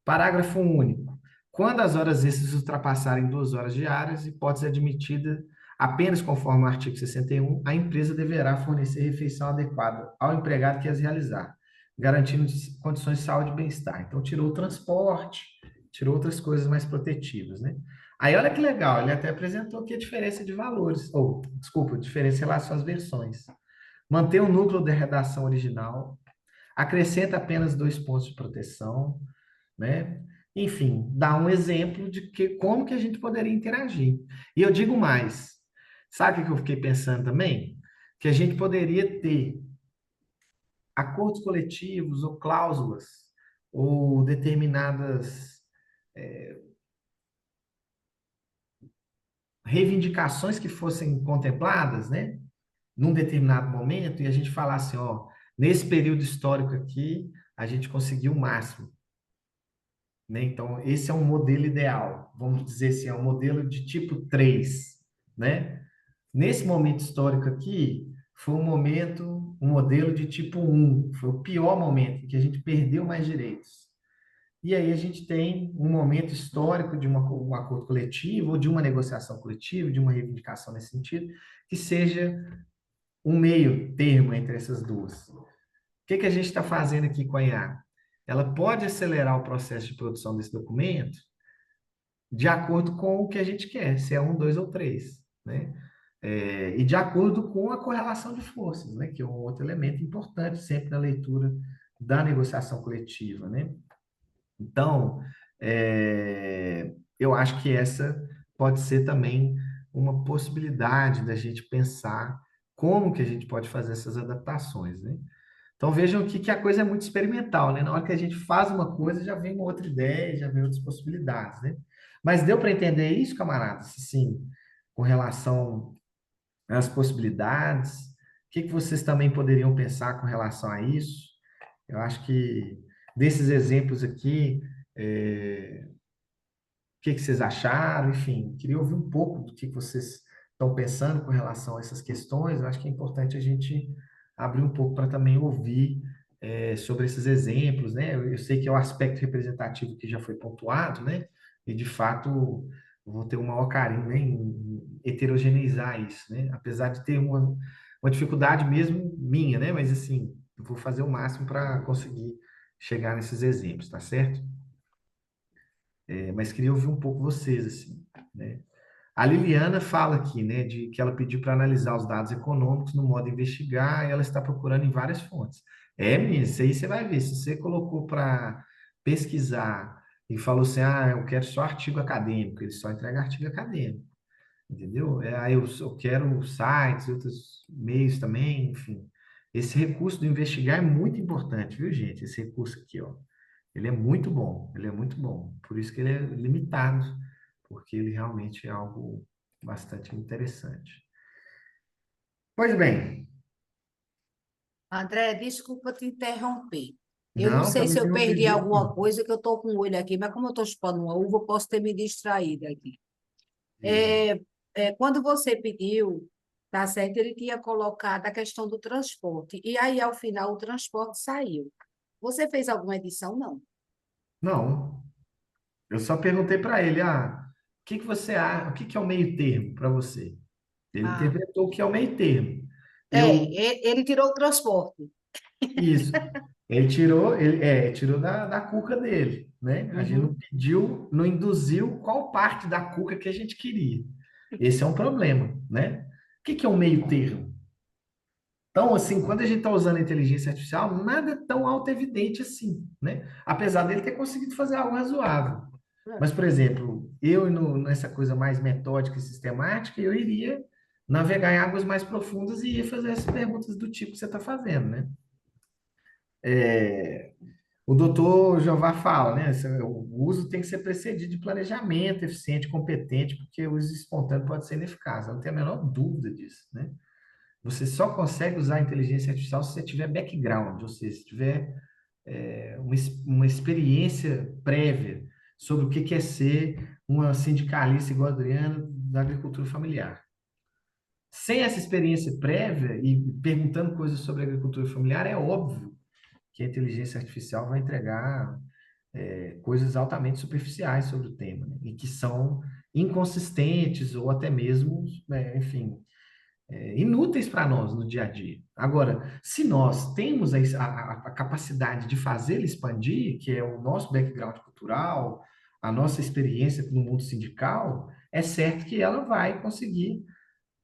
Parágrafo único. Quando as horas extras ultrapassarem 2 horas diárias, hipótese admitida apenas conforme o artigo 61, a empresa deverá fornecer refeição adequada ao empregado que as realizar, garantindo condições de saúde e bem-estar. Então, tirou o transporte, tirou outras coisas mais protetivas, né? Aí, olha que legal, ele até apresentou aqui a diferença de valores, ou, desculpa, diferença em relação às versões. Mantém o núcleo da redação original, acrescenta apenas 2 pontos de proteção, né? Enfim, dá um exemplo de como que a gente poderia interagir. E eu digo mais, sabe o que eu fiquei pensando também? Que a gente poderia ter acordos coletivos ou cláusulas ou determinadas reivindicações que fossem contempladas, né? Num determinado momento, e a gente falasse, ó, nesse período histórico aqui, a gente conseguiu o máximo, né? Então, esse é um modelo ideal, vamos dizer assim, é um modelo de tipo 3, né? Nesse momento histórico aqui, foi um modelo de tipo 1, foi o pior momento, em que a gente perdeu mais direitos. E aí a gente tem um momento histórico de um acordo coletivo, ou de uma negociação coletiva, de uma reivindicação nesse sentido, que seja um meio termo entre essas duas. O que a gente está fazendo aqui com a IA? Ela pode acelerar o processo de produção desse documento de acordo com o que a gente quer, se é 1, 2 ou 3, né? E de acordo com a correlação de forças, né? Que é um outro elemento importante sempre na leitura da negociação coletiva, né? Então, eu acho que essa pode ser também uma possibilidade da gente pensar como que a gente pode fazer essas adaptações, né? Então, vejam aqui que a coisa é muito experimental, né? Na hora que a gente faz uma coisa, já vem uma outra ideia, já vem outras possibilidades, né? Mas deu para entender isso, camaradas? Sim, com relação às possibilidades. O que vocês também poderiam pensar com relação a isso? Eu acho que desses exemplos aqui, o que vocês acharam, enfim, queria ouvir um pouco do que vocês estão pensando com relação a essas questões. Eu acho que é importante a gente abrir um pouco para também ouvir sobre esses exemplos, né? Eu sei que é o aspecto representativo que já foi pontuado, né? E, de fato, eu vou ter um maior carinho, né, em heterogeneizar isso, né? Apesar de ter uma dificuldade mesmo minha, né? Mas, assim, eu vou fazer o máximo para conseguir chegar nesses exemplos, tá certo? Mas queria ouvir um pouco vocês, assim, né? A Liliana fala aqui, né, de que ela pediu para analisar os dados econômicos no modo investigar e ela está procurando em várias fontes. Menina, isso aí você vai ver. Se você colocou para pesquisar e falou assim, eu quero só artigo acadêmico, ele só entrega artigo acadêmico, entendeu? Aí eu quero sites, outros meios também, enfim. Esse recurso do investigar é muito importante, viu, gente? Esse recurso aqui, ó. Ele é muito bom, ele é muito bom. Por isso que ele é limitado, porque ele realmente é algo bastante interessante. Pois bem, André, desculpa te interromper. Eu não não, sei se também eu não perdi acredito, alguma não. coisa, que eu estou com o olho aqui, mas como eu estou chupando uma uva, eu posso ter me distraído aqui. Diga. Quando você pediu, tá certo, ele tinha colocado a questão do transporte, e aí, ao final, o transporte saiu. Você fez alguma edição? Não. Não, eu só perguntei para ele, o que que você acha, o que que é o meio termo para você? Ele Ah, interpretou o que é o meio termo. Eu, ele tirou o transporte. isso, ele tirou da cuca dele, né? A gente não Uhum. pediu, não induziu qual parte da cuca que a gente queria. Esse é um problema, né? O que que é o meio termo? Então, assim, quando a gente está usando a inteligência artificial, nada é tão auto-evidente assim, né? Apesar dele ter conseguido fazer algo razoável. Mas, por exemplo, nessa coisa mais metódica e sistemática, eu iria navegar em águas mais profundas e ia fazer essas perguntas do tipo que você está fazendo, né? O doutor Jeová fala, né? O uso tem que ser precedido de planejamento eficiente, competente, porque o uso espontâneo pode ser ineficaz. Eu não tenho a menor dúvida disso, né? Você só consegue usar a inteligência artificial se você tiver background, ou seja, se tiver uma experiência prévia sobre o que é ser uma sindicalista igual a Adriana da agricultura familiar. Sem essa experiência prévia e perguntando coisas sobre a agricultura familiar, é óbvio que a inteligência artificial vai entregar coisas altamente superficiais sobre o tema, né? E que são inconsistentes ou até mesmo, enfim, inúteis para nós no dia a dia. Agora, se nós temos a capacidade de fazê-la expandir, que é o nosso background cultural, a nossa experiência no mundo sindical, é certo que ela vai conseguir,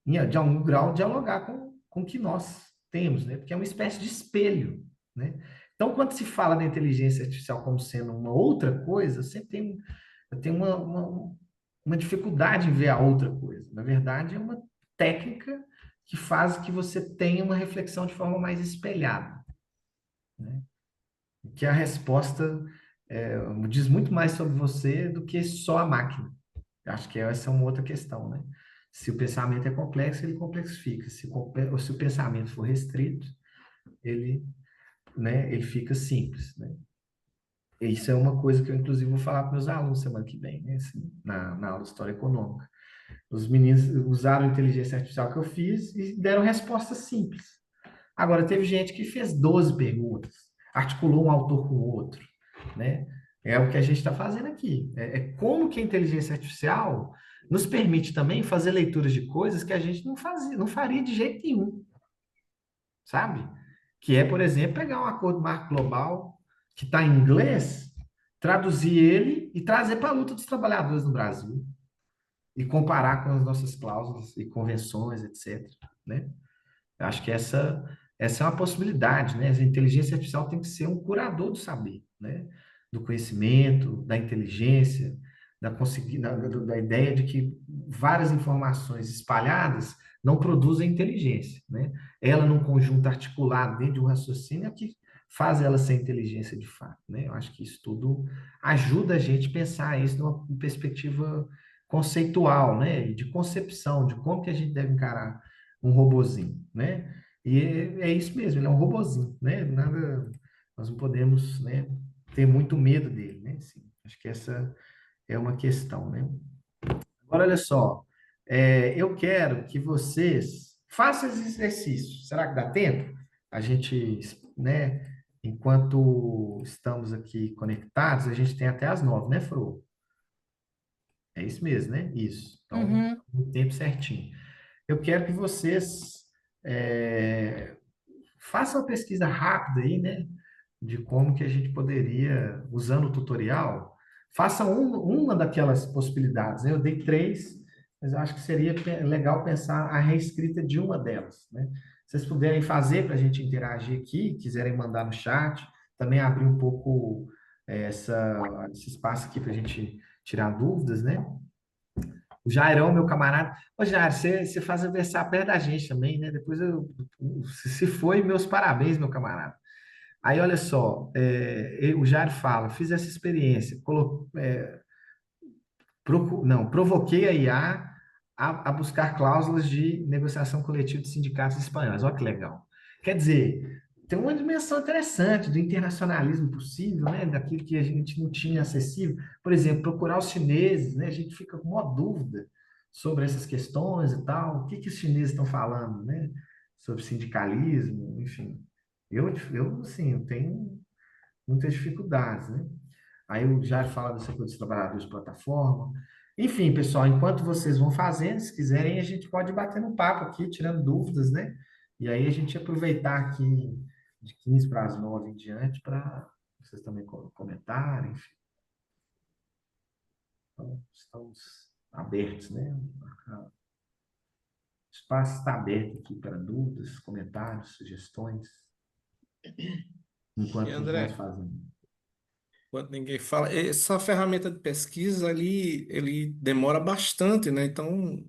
de algum grau, dialogar com o que nós temos, né? Porque é uma espécie de espelho, né? Então, quando se fala da inteligência artificial como sendo uma outra coisa, eu tenho uma dificuldade em ver a outra coisa. Na verdade, é uma técnica que faz que você tenha uma reflexão de forma mais espelhada, né? Que a resposta diz muito mais sobre você do que só a máquina. Eu acho que essa é uma outra questão, né? Se o pensamento é complexo, ele complexifica. Se o pensamento for restrito, ele, ele fica simples, né? Isso é uma coisa que eu, inclusive, vou falar para meus alunos semana que vem, né? Assim, na aula de História Econômica. Os meninos usaram a inteligência artificial que eu fiz e deram respostas simples. Agora, teve gente que fez 12 perguntas, articulou um autor com o outro, né? É o que a gente está fazendo aqui. Como que a inteligência artificial nos permite também fazer leituras de coisas que a gente não faria de jeito nenhum, sabe? Que é, por exemplo, pegar um acordo marco global que está em inglês, traduzir ele e trazer para a luta dos trabalhadores no Brasil e comparar com as nossas cláusulas e convenções, etc., né? Eu acho que essa é uma possibilidade, né? A inteligência artificial tem que ser um curador do saber, né? Do conhecimento, da inteligência, da ideia de que várias informações espalhadas não produzem inteligência, né? Ela, num conjunto articulado dentro de um raciocínio, é que faz ela ser inteligência de fato, né? Eu acho que isso tudo ajuda a gente a pensar isso numa perspectiva conceitual, né? De concepção, de como que a gente deve encarar um robozinho, né? E é isso mesmo, ele é um robozinho, né? Nada, nós não podemos, né, ter muito medo dele, né? Assim, acho que essa é uma questão, né? Agora, olha só, eu quero que vocês façam esse exercício. Será que dá tempo? A gente, né, enquanto estamos aqui conectados, a gente tem até as 9, né, Fro? É isso mesmo, né? Isso. Então, Uhum. no tempo certinho. Eu quero que vocês façam uma pesquisa rápida aí, né? De como que a gente poderia, usando o tutorial, faça uma daquelas possibilidades, né? Eu dei 3, mas eu acho que seria legal pensar a reescrita de uma delas, né? Se vocês puderem fazer para a gente interagir aqui, quiserem mandar no chat, também abrir um pouco esse espaço aqui para a gente tirar dúvidas, né? O Jairão, meu camarada. Ô, Jair, você faz aniversário perto da gente também, né? Depois se foi, meus parabéns, meu camarada. Aí, olha só, o Jair fala, fiz essa experiência, provoquei a IA a buscar cláusulas de negociação coletiva de sindicatos espanhóis. Olha que legal. Quer dizer, tem uma dimensão interessante do internacionalismo possível, né? Daquilo que a gente não tinha acessível. Por exemplo, procurar os chineses, né? A gente fica com uma dúvida sobre essas questões e tal. O que que os chineses estão falando, né? Sobre sindicalismo, enfim. Assim, eu tenho muitas dificuldades, né? Aí o Jair fala dessa coisa dos trabalhadores de plataforma. Enfim, pessoal, enquanto vocês vão fazendo, se quiserem, a gente pode bater no papo aqui, tirando dúvidas, né? E aí a gente aproveitar aqui de 15 para as 9 em diante para vocês também comentarem, enfim. Então, estamos abertos, né? O espaço está aberto aqui para dúvidas, comentários, sugestões, enquanto nós André, fazemos. enquanto ninguém fala, essa ferramenta de pesquisa ali, ele demora bastante, né? Então,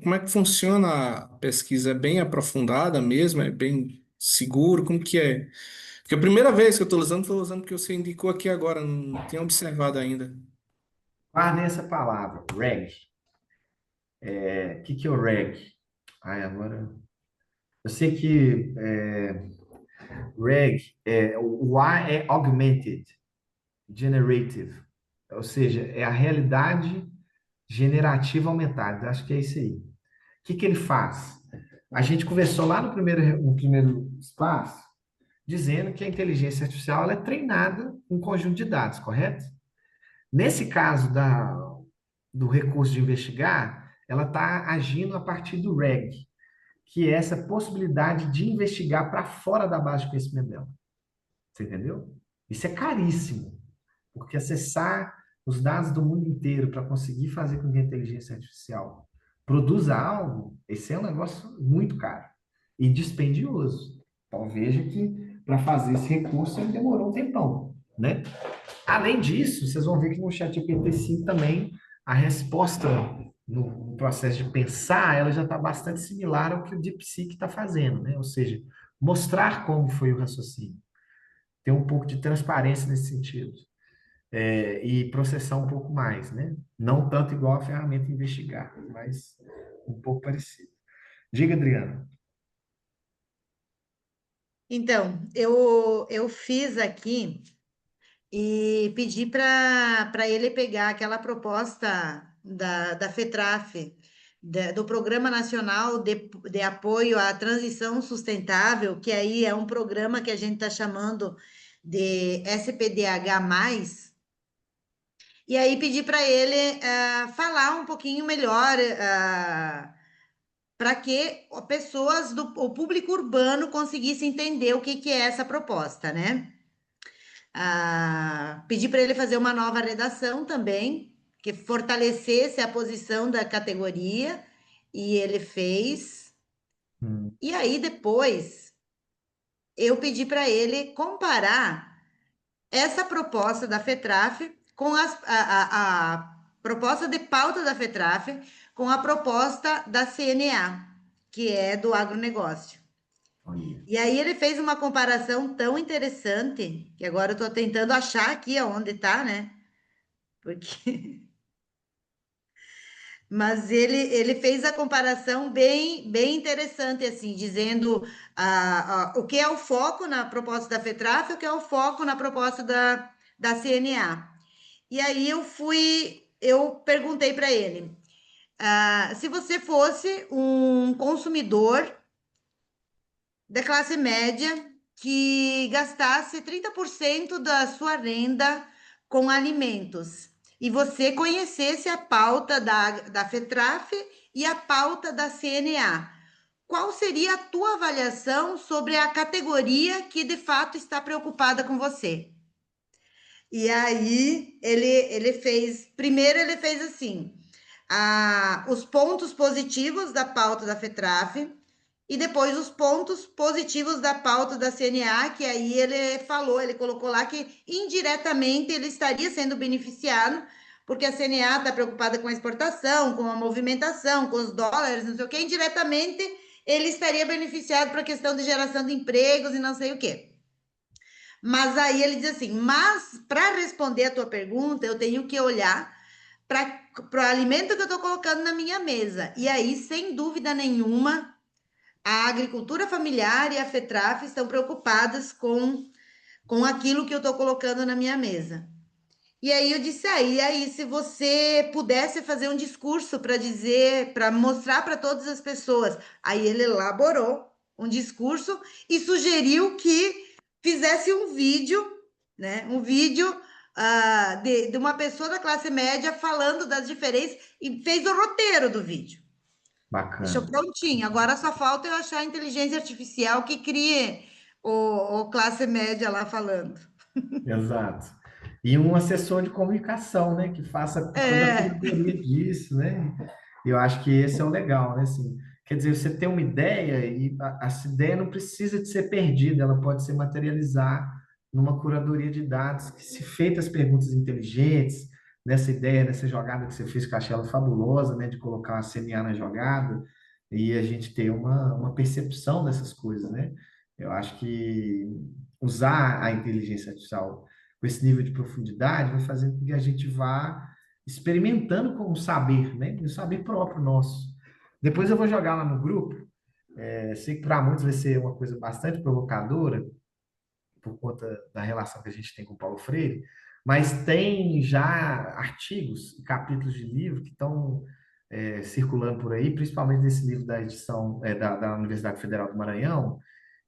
como é que funciona a pesquisa? É bem aprofundada mesmo? É bem seguro? Como que é? Porque a primeira vez que eu estou usando porque você indicou aqui agora, não tinha observado ainda. Guardem essa palavra, REG. O que é o REG? Ai, agora... Eu sei que REG, o A é Augmented Generative, ou seja, é a realidade generativa aumentada. Acho que é isso aí. O que ele faz? A gente conversou lá no primeiro espaço, dizendo que a inteligência artificial ela é treinada com um conjunto de dados, correto? Nesse caso do recurso de investigar, ela está agindo a partir do REG, que é essa possibilidade de investigar para fora da base de conhecimento dela. Você entendeu? Isso é caríssimo, porque acessar os dados do mundo inteiro para conseguir fazer com que a inteligência artificial produza algo, esse é um negócio muito caro e dispendioso. Então veja que para fazer esse recurso ele demorou um tempão, né? Além disso, vocês vão ver que no ChatGPT-5 também a resposta no processo de pensar, ela já está bastante similar ao que o DeepSeek está fazendo, né? Ou seja, mostrar como foi o raciocínio, ter um pouco de transparência nesse sentido, e processar um pouco mais, né? Não tanto igual a ferramenta investigar, mas um pouco parecido. Diga, Adriana. Então, eu fiz aqui e pedi para ele pegar aquela proposta da FETRAF, do Programa Nacional de Apoio à Transição Sustentável, que aí é um programa que a gente está chamando de SPDH+, e aí pedi para ele falar um pouquinho melhor para que pessoas o público urbano conseguisse entender o que é essa proposta, né? Pedi para ele fazer uma nova redação também, que fortalecesse a posição da categoria, e ele fez. E aí depois eu pedi para ele comparar essa proposta da FETRAF com a proposta de pauta da FETRAF com a proposta da CNA, que é do agronegócio. E aí ele fez uma comparação tão interessante, que agora eu estou tentando achar aqui onde está, né? Porque... Mas ele fez a comparação bem interessante, assim, dizendo o que é o foco na proposta da FETRAF e o que é o foco na proposta da CNA. E aí eu perguntei para ele, se você fosse um consumidor da classe média que gastasse 30% da sua renda com alimentos e você conhecesse a pauta da FETRAF e a pauta da CNA, qual seria a tua avaliação sobre a categoria que de fato está preocupada com você? E aí primeiro ele fez assim, os pontos positivos da pauta da FETRAF e depois os pontos positivos da pauta da CNA, que aí ele colocou lá que indiretamente ele estaria sendo beneficiado, porque a CNA está preocupada com a exportação, com a movimentação, com os dólares, não sei o quê, indiretamente ele estaria beneficiado para a questão de geração de empregos e não sei o quê. Mas aí ele diz assim, mas para responder a tua pergunta, eu tenho que olhar para o alimento que eu estou colocando na minha mesa. E aí, sem dúvida nenhuma, a agricultura familiar e a FETRAF estão preocupadas com aquilo que eu estou colocando na minha mesa. E aí eu disse, aí se você pudesse fazer um discurso para dizer, para mostrar para todas as pessoas. Aí ele elaborou um discurso e sugeriu que fizesse um vídeo, né? Um vídeo de uma pessoa da classe média falando das diferenças e fez o roteiro do vídeo. Deixou Bacana. prontinho. Agora só falta eu achar a inteligência artificial que crie o classe média lá falando. Exato. E um assessor de comunicação, né, que faça toda a É, curadoria disso, né? Eu acho que esse é o legal, né? Assim, quer dizer, você tem uma ideia e essa ideia não precisa de ser perdida, ela pode se materializar numa curadoria de dados que, se feitas perguntas inteligentes, nessa ideia, nessa jogada que você fez, que eu achei ela fabulosa, né, de colocar a CNA na jogada, e a gente ter uma percepção dessas coisas, né? Eu acho que usar a inteligência artificial com esse nível de profundidade vai fazer com que a gente vá experimentando com o saber, né? O saber próprio nosso. Depois eu vou jogar lá no grupo. Sei que para muitos vai ser uma coisa bastante provocadora, por conta da relação que a gente tem com o Paulo Freire, mas tem já artigos e capítulos de livro que estão circulando por aí, principalmente nesse livro da edição da Universidade Federal do Maranhão,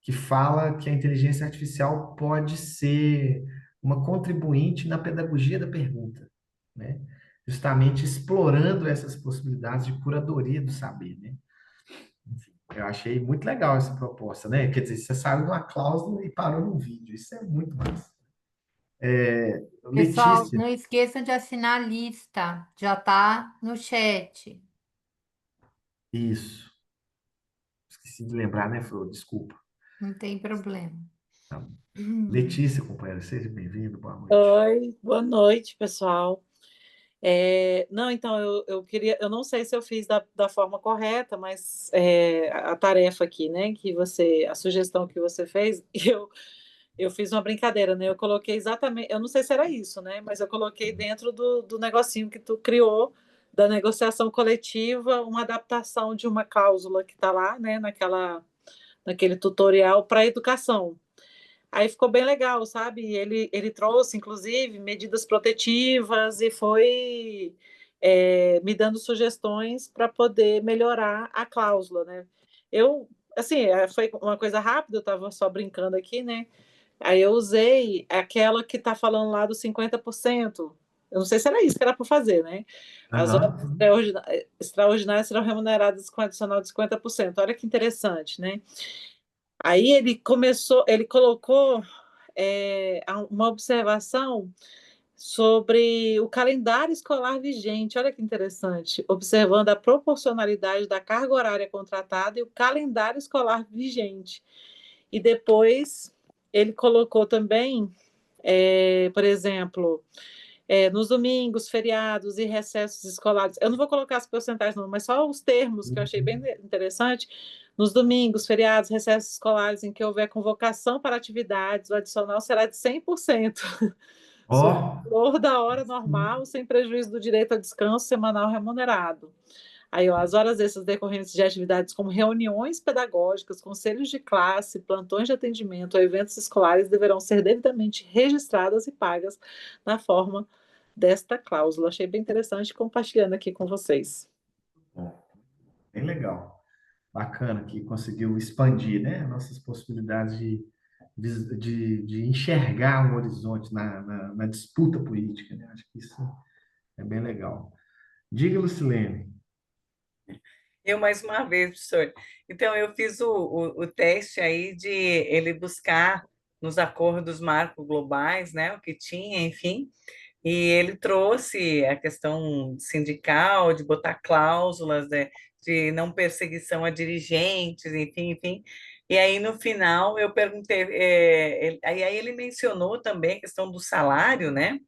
que fala que a inteligência artificial pode ser uma contribuinte na pedagogia da pergunta, né? Justamente explorando essas possibilidades de curadoria do saber, né? Enfim, eu achei muito legal essa proposta, né? Quer dizer, você saiu de uma cláusula e parou num vídeo, isso é muito massa. Pessoal, Letícia, não esqueçam de assinar a lista, já está no chat. isso, esqueci de lembrar, né, Flor? Desculpa. Não tem problema. Tá bom. Letícia, companheira, seja bem-vindo, boa noite. Oi, boa noite, pessoal. Não, então, eu queria, eu não sei se eu fiz da forma correta, mas a tarefa aqui, né, a sugestão que você fez, eu fiz uma brincadeira, né, eu coloquei exatamente, eu não sei se era isso, né, mas eu coloquei dentro do negocinho que tu criou, da negociação coletiva, uma adaptação de uma cláusula que está lá, né, naquele tutorial para educação. Aí ficou bem legal, sabe? Ele trouxe, inclusive, medidas protetivas e foi me dando sugestões para poder melhorar a cláusula, né? Assim, foi uma coisa rápida, eu estava só brincando aqui, né? Aí eu usei aquela que está falando lá dos 50%. Eu não sei se era isso que era para fazer, né? As horas Aham. extraordinárias serão remuneradas com adicional de 50%. Olha que interessante, né? Aí ele colocou uma observação sobre o calendário escolar vigente. Olha que interessante, observando a proporcionalidade da carga horária contratada e o calendário escolar vigente. E depois ele colocou também, por exemplo, nos domingos, feriados e recessos escolares. Eu não vou colocar as porcentagens, não, mas só os termos que eu achei bem interessante. Nos domingos, feriados, recessos escolares em que houver convocação para atividades, o adicional será de 100%. Ó, sobre o valor da hora normal, sem prejuízo do direito a descanso semanal remunerado. Aí, ó, as horas extras decorrentes de atividades como reuniões pedagógicas, conselhos de classe, plantões de atendimento ou eventos escolares deverão ser devidamente registradas e pagas na forma desta cláusula. Achei bem interessante compartilhando aqui com vocês. bem legal. Bacana que conseguiu expandir, né, nossas possibilidades de enxergar um horizonte na disputa política, né? Acho que isso é bem legal. Diga, Lucilene. Eu, mais uma vez, professor. Então, eu fiz o teste aí de ele buscar nos acordos marco globais, né, o que tinha, enfim, e ele trouxe a questão sindical, de botar cláusulas, né, de não perseguição a dirigentes, enfim. E aí, no final, eu perguntei, aí ele mencionou também a questão do salário, né,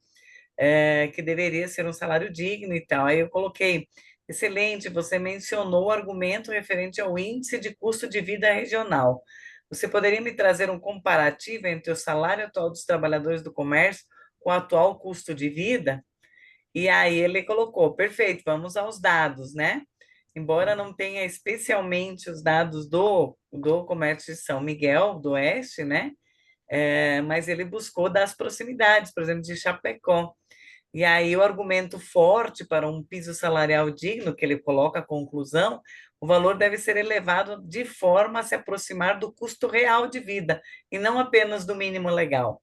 que deveria ser um salário digno e tal. Aí eu coloquei, excelente, você mencionou o argumento referente ao índice de custo de vida regional. Você poderia me trazer um comparativo entre o salário atual dos trabalhadores do comércio com o atual custo de vida? E aí ele colocou, perfeito, vamos aos dados, né? Embora não tenha especialmente os dados do comércio de São Miguel, do Oeste, né? Mas ele buscou das proximidades, por exemplo, de Chapecó. E aí o argumento forte para um piso salarial digno, que ele coloca a conclusão, o valor deve ser elevado de forma a se aproximar do custo real de vida, e não apenas do mínimo legal.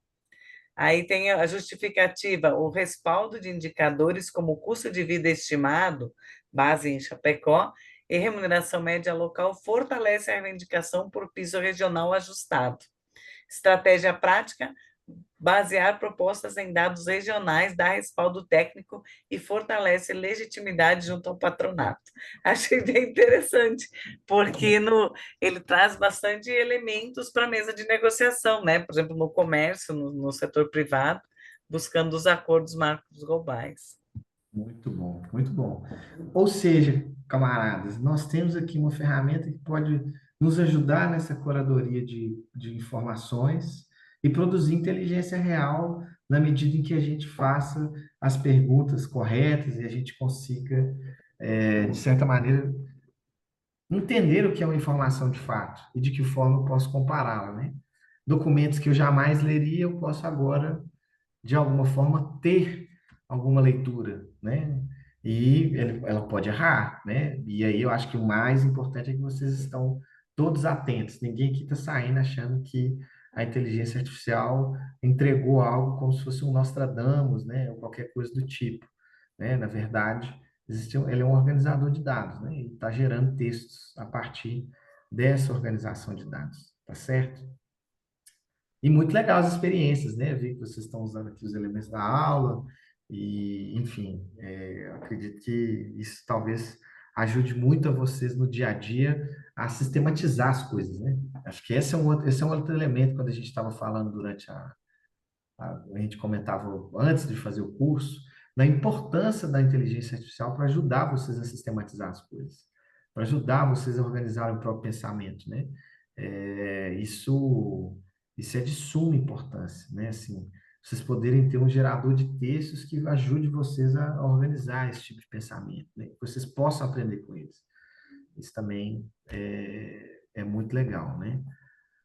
Aí tem a justificativa, o respaldo de indicadores como custo de vida estimado, base em Chapecó, e remuneração média local fortalece a reivindicação por piso regional ajustado. Estratégia prática, basear propostas em dados regionais, dá respaldo técnico e fortalece legitimidade junto ao patronato. Achei bem interessante, porque ele traz bastante elementos para a mesa de negociação, né? Por exemplo, no comércio, no setor privado, buscando os acordos marcos globais. Muito bom, muito bom. Ou seja, camaradas, nós temos aqui uma ferramenta que pode nos ajudar nessa curadoria de informações e produzir inteligência real na medida em que a gente faça as perguntas corretas e a gente consiga, de certa maneira, entender o que é uma informação de fato e de que forma eu posso compará-la, né? Documentos que eu jamais leria, eu posso agora de alguma forma, ter alguma leitura, né? E ela pode errar, né? E aí eu acho que o mais importante é que vocês estão todos atentos. Ninguém aqui está saindo achando que a inteligência artificial entregou algo como se fosse um Nostradamus, né? Ou qualquer coisa do tipo, né? Na verdade, ele é um organizador de dados, né? E está gerando textos a partir dessa organização de dados, tá certo? E muito legal as experiências, né? Ver que vocês estão usando aqui os elementos da aula e, enfim, eu acredito que isso talvez ajude muito a vocês no dia a dia a sistematizar as coisas, né? Acho que esse é um outro elemento quando a gente estava falando durante a gente comentava antes de fazer o curso, da importância da inteligência artificial para ajudar vocês a sistematizar as coisas, para ajudar vocês a organizar o próprio pensamento, né? Isso é de suma importância, né? Assim, vocês poderem ter um gerador de textos que ajude vocês a organizar esse tipo de pensamento, né? Que vocês possam aprender com eles. Isso também é muito legal, né?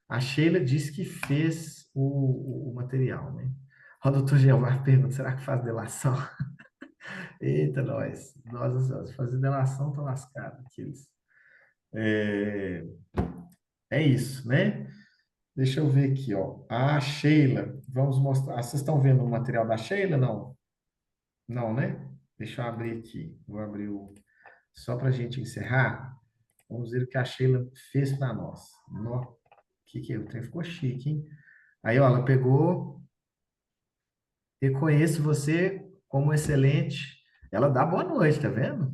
A Sheila disse que fez o material, né? O doutor Geomar pergunta, será que faz delação? Eita, nós fazer delação, tô lascado. Aqueles. É, é isso, né? Deixa eu ver aqui, ó. A Sheila, vamos mostrar. Vocês estão vendo o material da Sheila? Não? Não, né? Deixa eu abrir aqui. Vou abrir o. Só para a gente encerrar, vamos ver o que a Sheila fez para nós. O que é? O trem ficou chique, hein? Aí, ó, ela pegou. Reconheço você como excelente. Ela dá boa noite, tá vendo?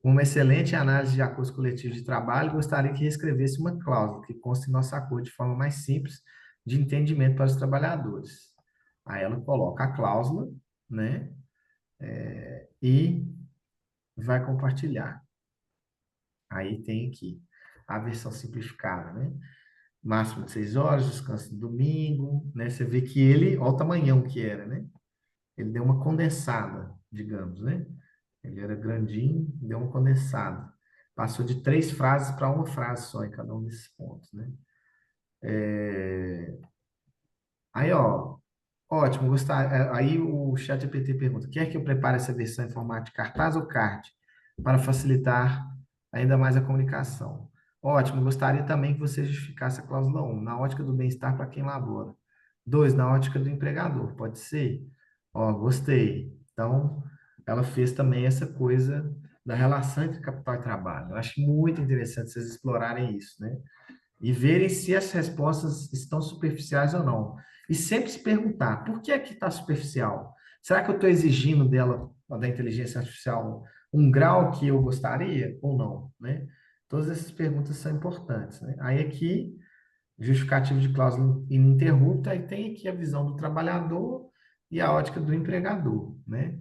Uma excelente análise de acordos coletivos de trabalho, gostaria que reescrevesse uma cláusula que conste em nosso acordo de forma mais simples de entendimento para os trabalhadores. Aí ela coloca a cláusula, né? E vai compartilhar. Aí tem aqui a versão simplificada, né? máximo de 6 horas, descanso no domingo, né? Você vê que ele, olha o tamanhão que era, né? Ele deu uma condensada, digamos, né? Ele era grandinho, deu uma condensada. Passou de 3 frases para uma frase só em cada um desses pontos, né? É, Aí, ó, ótimo, gostar. Aí o ChatGPT pergunta: quer que eu prepare essa versão em formato de cartaz ou card para facilitar ainda mais a comunicação? Ótimo, gostaria também que você justificasse a cláusula 1, na ótica do bem-estar para quem labora. 2, na ótica do empregador, pode ser? Ó, gostei. Então, ela fez também essa coisa da relação entre capital e trabalho. Eu acho muito interessante vocês explorarem isso, né? E verem se as respostas estão superficiais ou não. E sempre se perguntar, por que é que está superficial? Será que eu estou exigindo dela, da inteligência artificial, um grau que eu gostaria ou não, né? Todas essas perguntas são importantes, né? Aí aqui, justificativo de cláusula ininterrupta, aí tem aqui a visão do trabalhador e a ótica do empregador, né?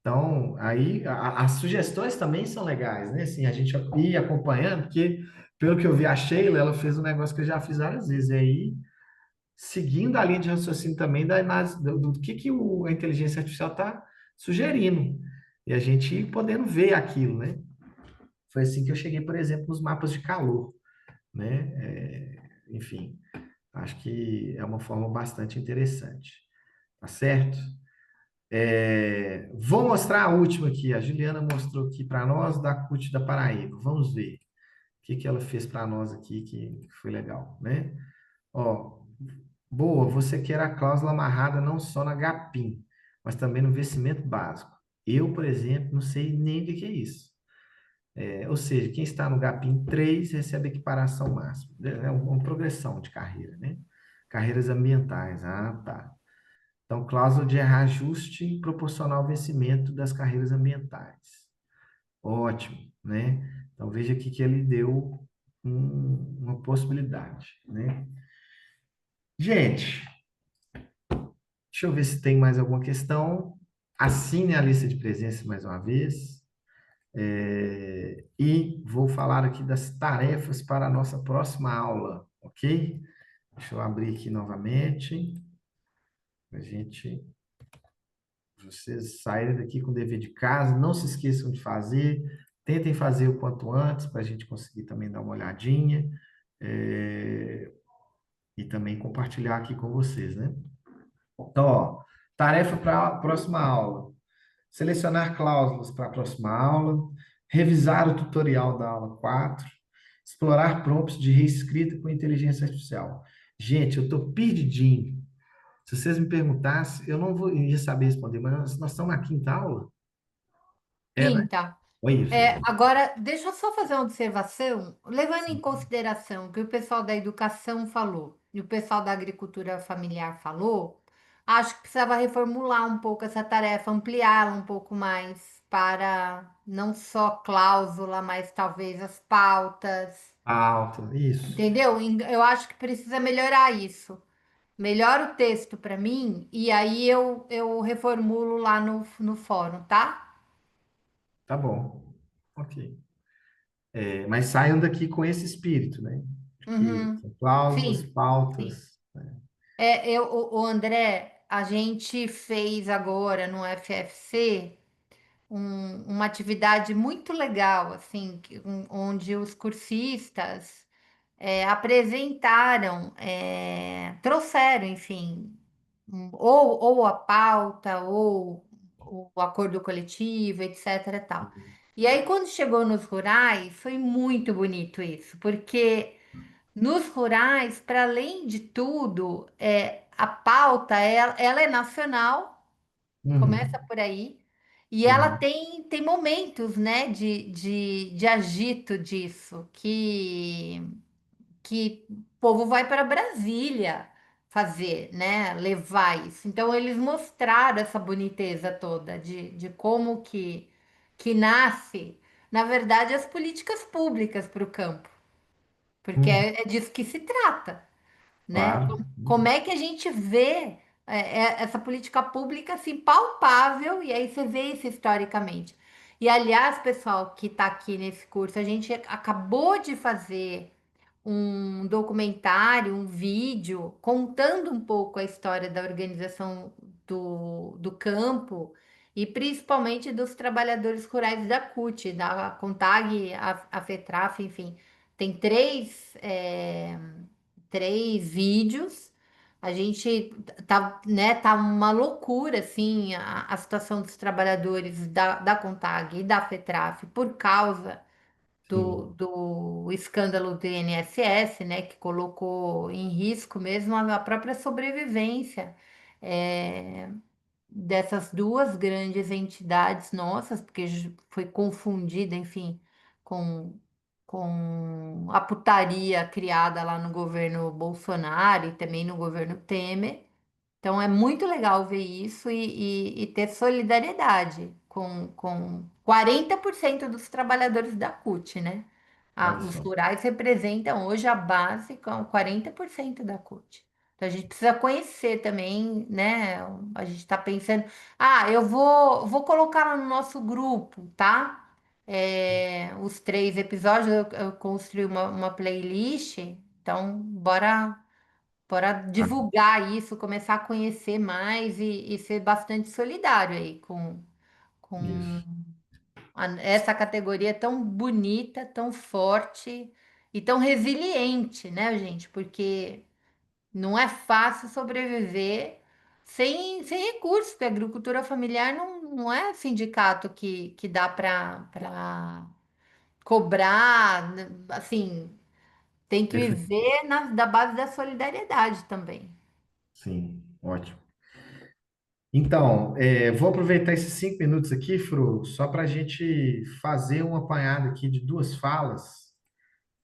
Então, aí as sugestões também são legais, né? Assim, a gente ir acompanhando, porque pelo que eu vi a Sheila, ela fez um negócio que eu já fiz várias vezes, e aí, seguindo a linha de raciocínio também da análise do que a inteligência artificial está sugerindo, e a gente ir podendo ver aquilo, né? Foi assim que eu cheguei, por exemplo, nos mapas de calor, né? Enfim, acho que é uma forma bastante interessante, tá certo? Vou mostrar a última aqui. A Juliana mostrou aqui para nós da CUT da Paraíba. Vamos ver o que ela fez para nós aqui que foi legal, né? Ó, boa, você quer a cláusula amarrada não só na GAPIM, mas também no vencimento básico. Eu, por exemplo, não sei nem o que é isso. Ou seja, quem está no GAPIM 3 recebe equiparação máxima. É uma progressão de carreira, né? Carreiras ambientais. Ah, tá. Então, cláusula de reajuste proporcional ao vencimento das carreiras ambientais. Ótimo, né? Então, veja aqui que ele deu uma possibilidade, né? Gente, deixa eu ver se tem mais alguma questão. Assine a lista de presença mais uma vez. E vou falar aqui das tarefas para a nossa próxima aula, ok? Deixa eu abrir aqui novamente. A gente Vocês saírem daqui com o dever de casa, não se esqueçam de fazer, tentem fazer o quanto antes, para a gente conseguir também dar uma olhadinha, e também compartilhar aqui com vocês, né? Então, ó, tarefa para a próxima aula. Selecionar cláusulas para a próxima aula, revisar o tutorial da aula 4, explorar prompts de reescrita com inteligência artificial. Gente, eu estou perdidinho. Se vocês me perguntassem, eu não ia saber responder, mas nós estamos na quinta aula? Né? Quinta. Oi, Agora, deixa eu só fazer uma observação, levando em consideração o que o pessoal da educação falou e o pessoal da agricultura familiar falou, acho que precisava reformular um pouco essa tarefa, ampliá-la um pouco mais para não só cláusula, mas talvez as pautas, alta, isso. entendeu? Eu acho que precisa melhorar isso. Melhora o texto para mim e aí eu reformulo lá no fórum, tá? Tá bom. Ok. Mas saiam daqui com esse espírito, né? Que Uhum. são cláusulas, Sim, sim. pautas. O André, a gente fez agora no FFC uma atividade muito legal, assim, onde os cursistas apresentaram, trouxeram, enfim, ou a pauta, ou o acordo coletivo, etc. e tal. E aí, quando chegou nos rurais, foi muito bonito isso, porque nos rurais, para além de tudo, a pauta ela é nacional, começa Uhum, por aí, e ela uhum, tem momentos, né, de agito disso, que o povo vai para Brasília fazer, né, levar isso. Então, eles mostraram essa boniteza toda de como que nasce, na verdade, as políticas públicas para o campo, porque uhum. é disso que se trata, né? Claro. Como é que a gente vê essa política pública assim palpável e aí você vê isso historicamente. E aliás, pessoal que está aqui nesse curso, a gente acabou de fazer um documentário, um vídeo, contando um pouco a história da organização do campo e principalmente dos trabalhadores rurais da CUT, da CONTAG, a FETRAF, enfim. Tem três vídeos. A gente tá uma loucura, assim, a situação dos trabalhadores da CONTAG e da FETRAF por causa Sim. do escândalo do INSS, né, que colocou em risco mesmo a própria sobrevivência é, dessas duas grandes entidades nossas, porque foi confundida, enfim, com, com a putaria criada lá no governo Bolsonaro e também no governo Temer. Então é muito legal ver isso e ter solidariedade com 40% dos trabalhadores da CUT, né? Olha Os só. rurais representam hoje a base com 40% da CUT. Então a gente precisa conhecer também, né? A gente está pensando, eu vou colocar lá no nosso grupo, tá? Os 3 episódios, eu construí uma playlist, então bora Ah, divulgar isso, começar a conhecer mais e ser bastante solidário aí com isso. essa categoria tão bonita, tão forte e tão resiliente, né, gente? Porque não é fácil sobreviver sem recursos, porque a agricultura familiar não é sindicato que dá para cobrar, né? Assim, tem que Perfeito. viver da base da solidariedade também. Sim, ótimo. Então, vou aproveitar esses 5 minutos aqui, Fru, só para a gente fazer um apanhado aqui de duas falas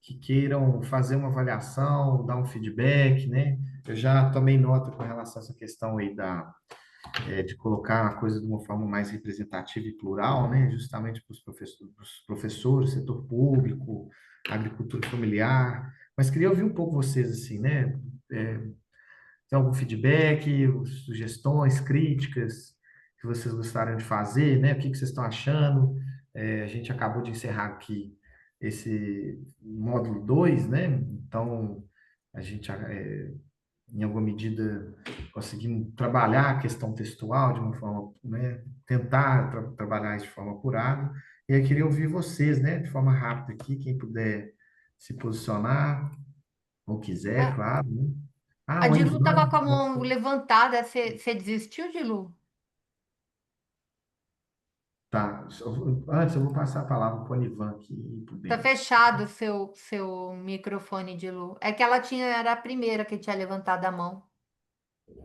que queiram fazer uma avaliação, dar um feedback, né? Eu já tomei nota com relação a essa questão aí de colocar a coisa de uma forma mais representativa e plural, né? Justamente para os professores, setor público, agricultura familiar. Mas queria ouvir um pouco vocês, assim, né? É, Tem algum feedback, sugestões, críticas que vocês gostariam de fazer, né? O que vocês estão achando? A gente acabou de encerrar aqui esse módulo 2, né? Então, a gente, em alguma medida, conseguimos trabalhar a questão textual de uma forma, né? Tentar trabalhar isso de forma apurada. E aí, queria ouvir vocês, né? De forma rápida aqui, quem puder se posicionar, ou quiser, claro, né? A O Dilu estava Ivan. com a mão levantada. Você desistiu, Dilu? Tá. Antes, eu vou passar a palavra para o Ivan aqui por Tá dentro. fechado o seu microfone, Dilu. É que ela era a primeira que tinha levantado a mão.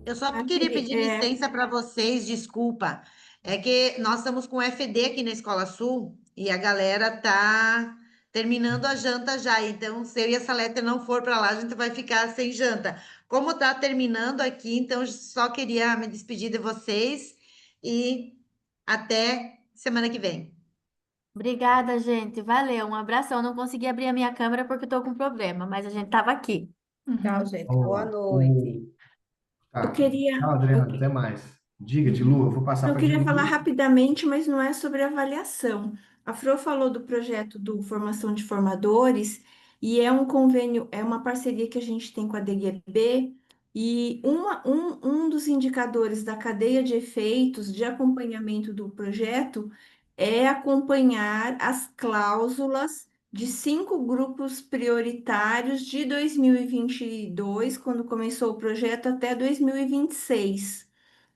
Eu só queria Aquele, pedir licença para vocês, desculpa. É que nós estamos com FD aqui na Escola Sul e a galera tá terminando a janta já. Então, se eu e a Salete não for para lá, a gente vai ficar sem janta. Como tá terminando aqui, então só queria me despedir de vocês e até semana que vem. Obrigada, gente. Valeu. Um abração. Não consegui abrir a minha câmera porque estou com problema, mas a gente estava aqui. Tchau, Uhum. gente. Boa Ó, noite. Eu tá. queria, Tchau, eu, Adriano. que- Até mais. Diga, de Uhum. Lu, eu vou passar Eu para a queria Dilu. falar rapidamente, mas não é sobre avaliação. A Fro falou do projeto do Formação de Formadores e é um convênio, é uma parceria que a gente tem com a DGB e um dos indicadores da cadeia de efeitos de acompanhamento do projeto é acompanhar as cláusulas de 5 grupos prioritários de 2022, quando começou o projeto, até 2026.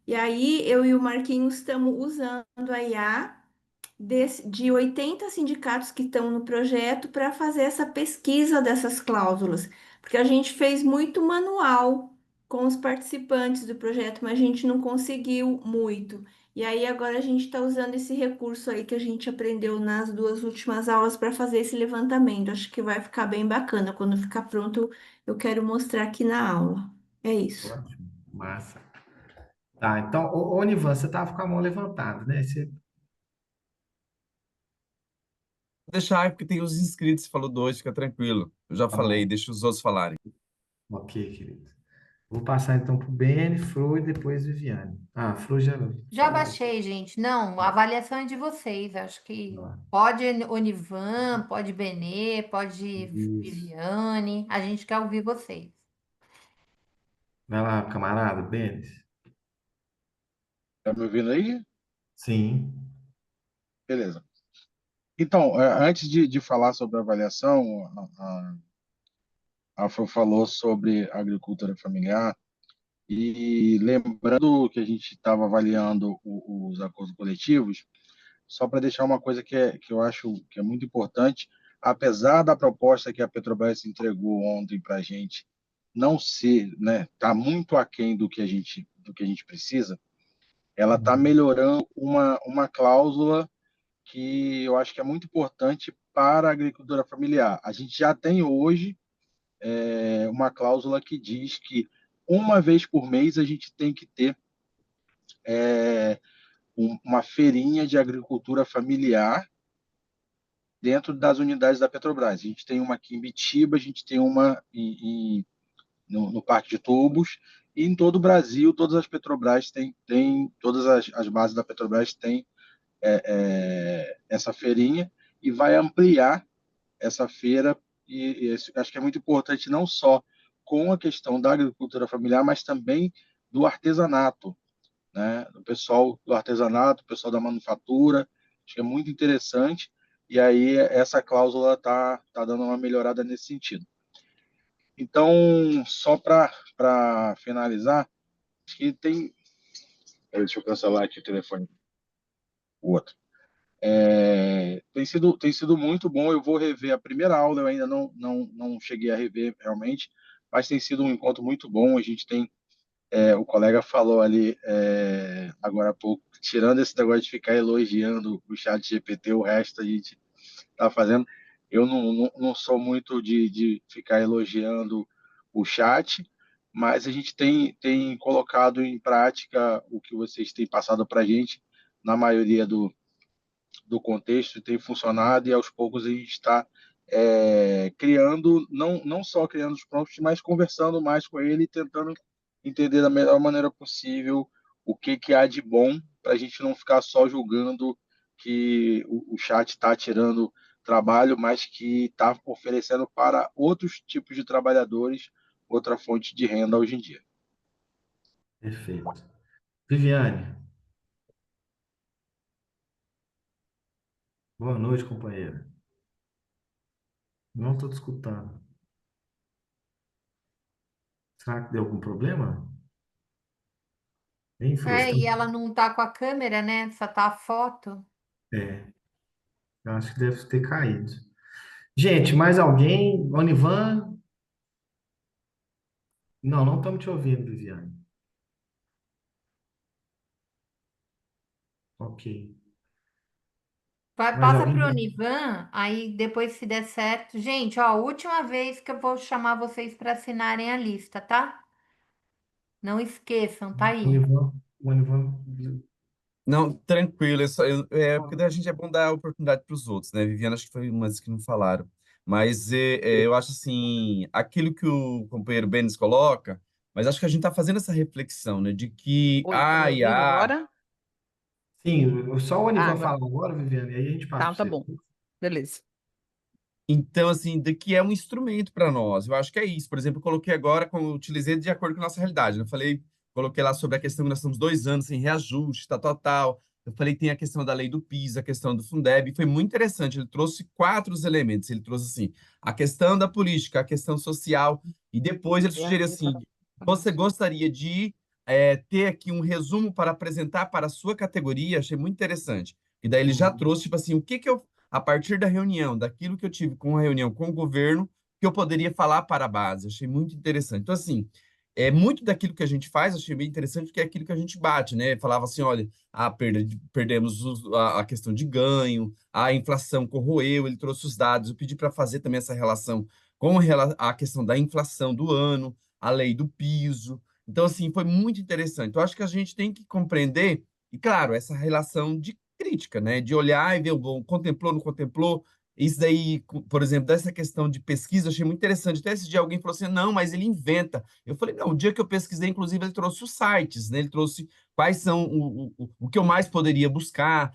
E aí, eu e o Marquinhos estamos usando a IA de 80 sindicatos que estão no projeto para fazer essa pesquisa dessas cláusulas, porque a gente fez muito manual com os participantes do projeto, mas a gente não conseguiu muito. E aí, agora a gente está usando esse recurso aí que a gente aprendeu nas 2 últimas aulas para fazer esse levantamento. Acho que vai ficar bem bacana. Quando ficar pronto, eu quero mostrar aqui na aula. É isso. Ótimo. Massa. Tá, então, ô Ivan, você estava com a mão levantada, né? Vou deixar, porque tem os inscritos, você falou dois, fica tranquilo. Eu já Tá falei, bom. deixa os outros falarem. Ok, querido. Vou passar então para o Beni, Fro e depois Viviane. Ah, a Fro já Já falou. baixei, gente. Não, a avaliação é de vocês. Acho que pode Onivan, pode Benê, pode Isso. Viviane. A gente quer ouvir vocês. Vai lá, camarada, Beni. Tá me ouvindo aí? Sim. Beleza. Então, antes de falar sobre a avaliação, a Fro falou sobre agricultura familiar e lembrando que a gente estava avaliando os acordos coletivos, só para deixar uma coisa que eu acho que é muito importante, apesar da proposta que a Petrobras entregou ontem para a gente não ser, né, tá muito aquém do que a gente precisa, ela está melhorando uma cláusula que eu acho que é muito importante para a agricultura familiar. A gente já tem hoje uma cláusula que diz que uma vez por mês a gente tem que ter uma feirinha de agricultura familiar dentro das unidades da Petrobras. A gente tem uma aqui em Bitiba, a gente tem uma no Parque de Tubos, e em todo o Brasil, todas as Petrobras todas as bases da Petrobras têm essa feirinha, e vai ampliar essa feira, e acho que é muito importante não só com a questão da agricultura familiar, mas também do artesanato, né? Do pessoal do artesanato, do pessoal da manufatura, acho que é muito interessante, e aí essa cláusula tá dando uma melhorada nesse sentido. Então, só para finalizar, acho que tem. Deixa eu cancelar aqui o telefone, o outro. Tem sido muito bom. Eu vou rever a primeira aula, eu ainda não cheguei a rever realmente, mas tem sido um encontro muito bom. A gente tem, o colega falou ali agora há pouco, tirando esse negócio de ficar elogiando o chat GPT, o resto a gente está fazendo. Eu não sou muito de ficar elogiando o chat, mas a gente tem colocado em prática o que vocês têm passado para a gente, na maioria do contexto, tem funcionado, e aos poucos a gente está criando, não só criando os prompts, mas conversando mais com ele e tentando entender da melhor maneira possível o que há de bom, para a gente não ficar só julgando que o chat está tirando trabalho, mas que está oferecendo para outros tipos de trabalhadores outra fonte de renda hoje em dia. Perfeito. Viviane, boa noite, companheira. Não estou te escutando. Será que deu algum problema? Hein, Fro? E ela não tá com a câmera, né? Só tá a foto. Eu acho que deve ter caído. Gente, mais alguém? Onivan? Não estamos te ouvindo, Viviane. Ok. Mais Passa alguém? para o Onivan, aí depois, se der certo. Gente, ó, última vez que eu vou chamar vocês para assinarem a lista, tá? Não esqueçam, tá aí. O Onivan. Não, tranquilo. Porque daí a gente é bom dar oportunidade para os outros, né? Viviana, acho que foi umas que não falaram. Mas eu acho assim, aquilo que o companheiro Benes coloca, mas acho que a gente está fazendo essa reflexão, né? De que Oi, tá me ouvindo agora? Sim, só o Onivan Agora. fala agora, Viviane, e aí a gente passa Tá, para tá você. bom. Beleza. Então, assim, de que é um instrumento para nós. Eu acho que é isso. Por exemplo, eu coloquei agora, como eu utilizei de acordo com a nossa realidade. Eu falei, coloquei lá sobre a questão que nós estamos 2 anos sem reajuste, tal, tal, tal. Eu falei, tem a questão da lei do PIS, a questão do Fundeb. Foi muito interessante. Ele trouxe 4 elementos. Ele trouxe, assim, a questão da política, a questão social. E depois ele sugeriu assim, você gostaria de ter aqui um resumo para apresentar para a sua categoria? Achei muito interessante. E daí ele já trouxe, tipo assim, o que eu a partir da reunião, daquilo que eu tive com a reunião com o governo, que eu poderia falar para a base. Achei muito interessante. Então, assim, muito daquilo que a gente faz, achei bem interessante, porque é aquilo que a gente bate, né? Falava assim, olha, perdemos a questão de ganho, a inflação corroeu, ele trouxe os dados, eu pedi para fazer também essa relação com a questão da inflação do ano, a lei do piso. Então, assim, foi muito interessante. Eu acho que a gente tem que compreender, e claro, essa relação de crítica, né? De olhar e ver, bom, contemplou, não contemplou, Isso daí, por exemplo, dessa questão de pesquisa, eu achei muito interessante. Até esse dia alguém falou assim, não, mas ele inventa. Eu falei, não, o dia que eu pesquisei, inclusive, ele trouxe os sites, né? Ele trouxe quais são o que eu mais poderia buscar,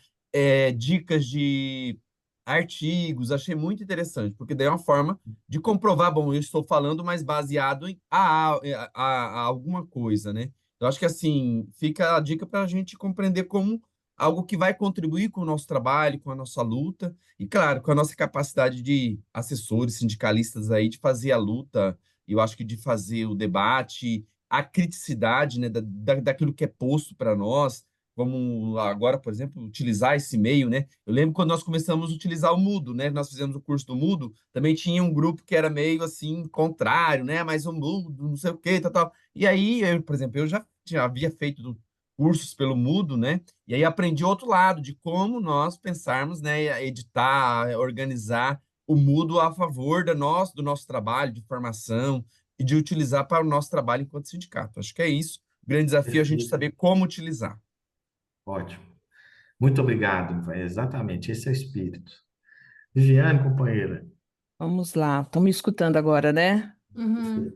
dicas de artigos, achei muito interessante, porque daí é uma forma de comprovar, bom, eu estou falando, mas baseado a alguma coisa, né? Eu acho que, assim, fica a dica para a gente compreender como algo que vai contribuir com o nosso trabalho, com a nossa luta, e, claro, com a nossa capacidade de assessores, sindicalistas aí, de fazer a luta, eu acho que de fazer o debate, a criticidade, né, daquilo que é posto para nós, como agora, por exemplo, utilizar esse meio, né? Eu lembro quando nós começamos a utilizar o Moodle, né? Nós fizemos o curso do Moodle, também tinha um grupo que era meio assim, contrário, né? Mas o Moodle, não sei o quê, tal, tal. E aí, eu, por exemplo, eu já havia feito cursos pelo Moodle, né? E aí aprendi outro lado de como nós pensarmos, né? Editar, organizar o Moodle a favor do nosso trabalho de formação e de utilizar para o nosso trabalho enquanto sindicato. Acho que é isso. O grande desafio é a gente Perfeito. saber como utilizar. Ótimo. Muito obrigado. Exatamente, esse é o espírito. Viviane, companheira. Vamos lá. Estão me escutando agora, né? Uhum.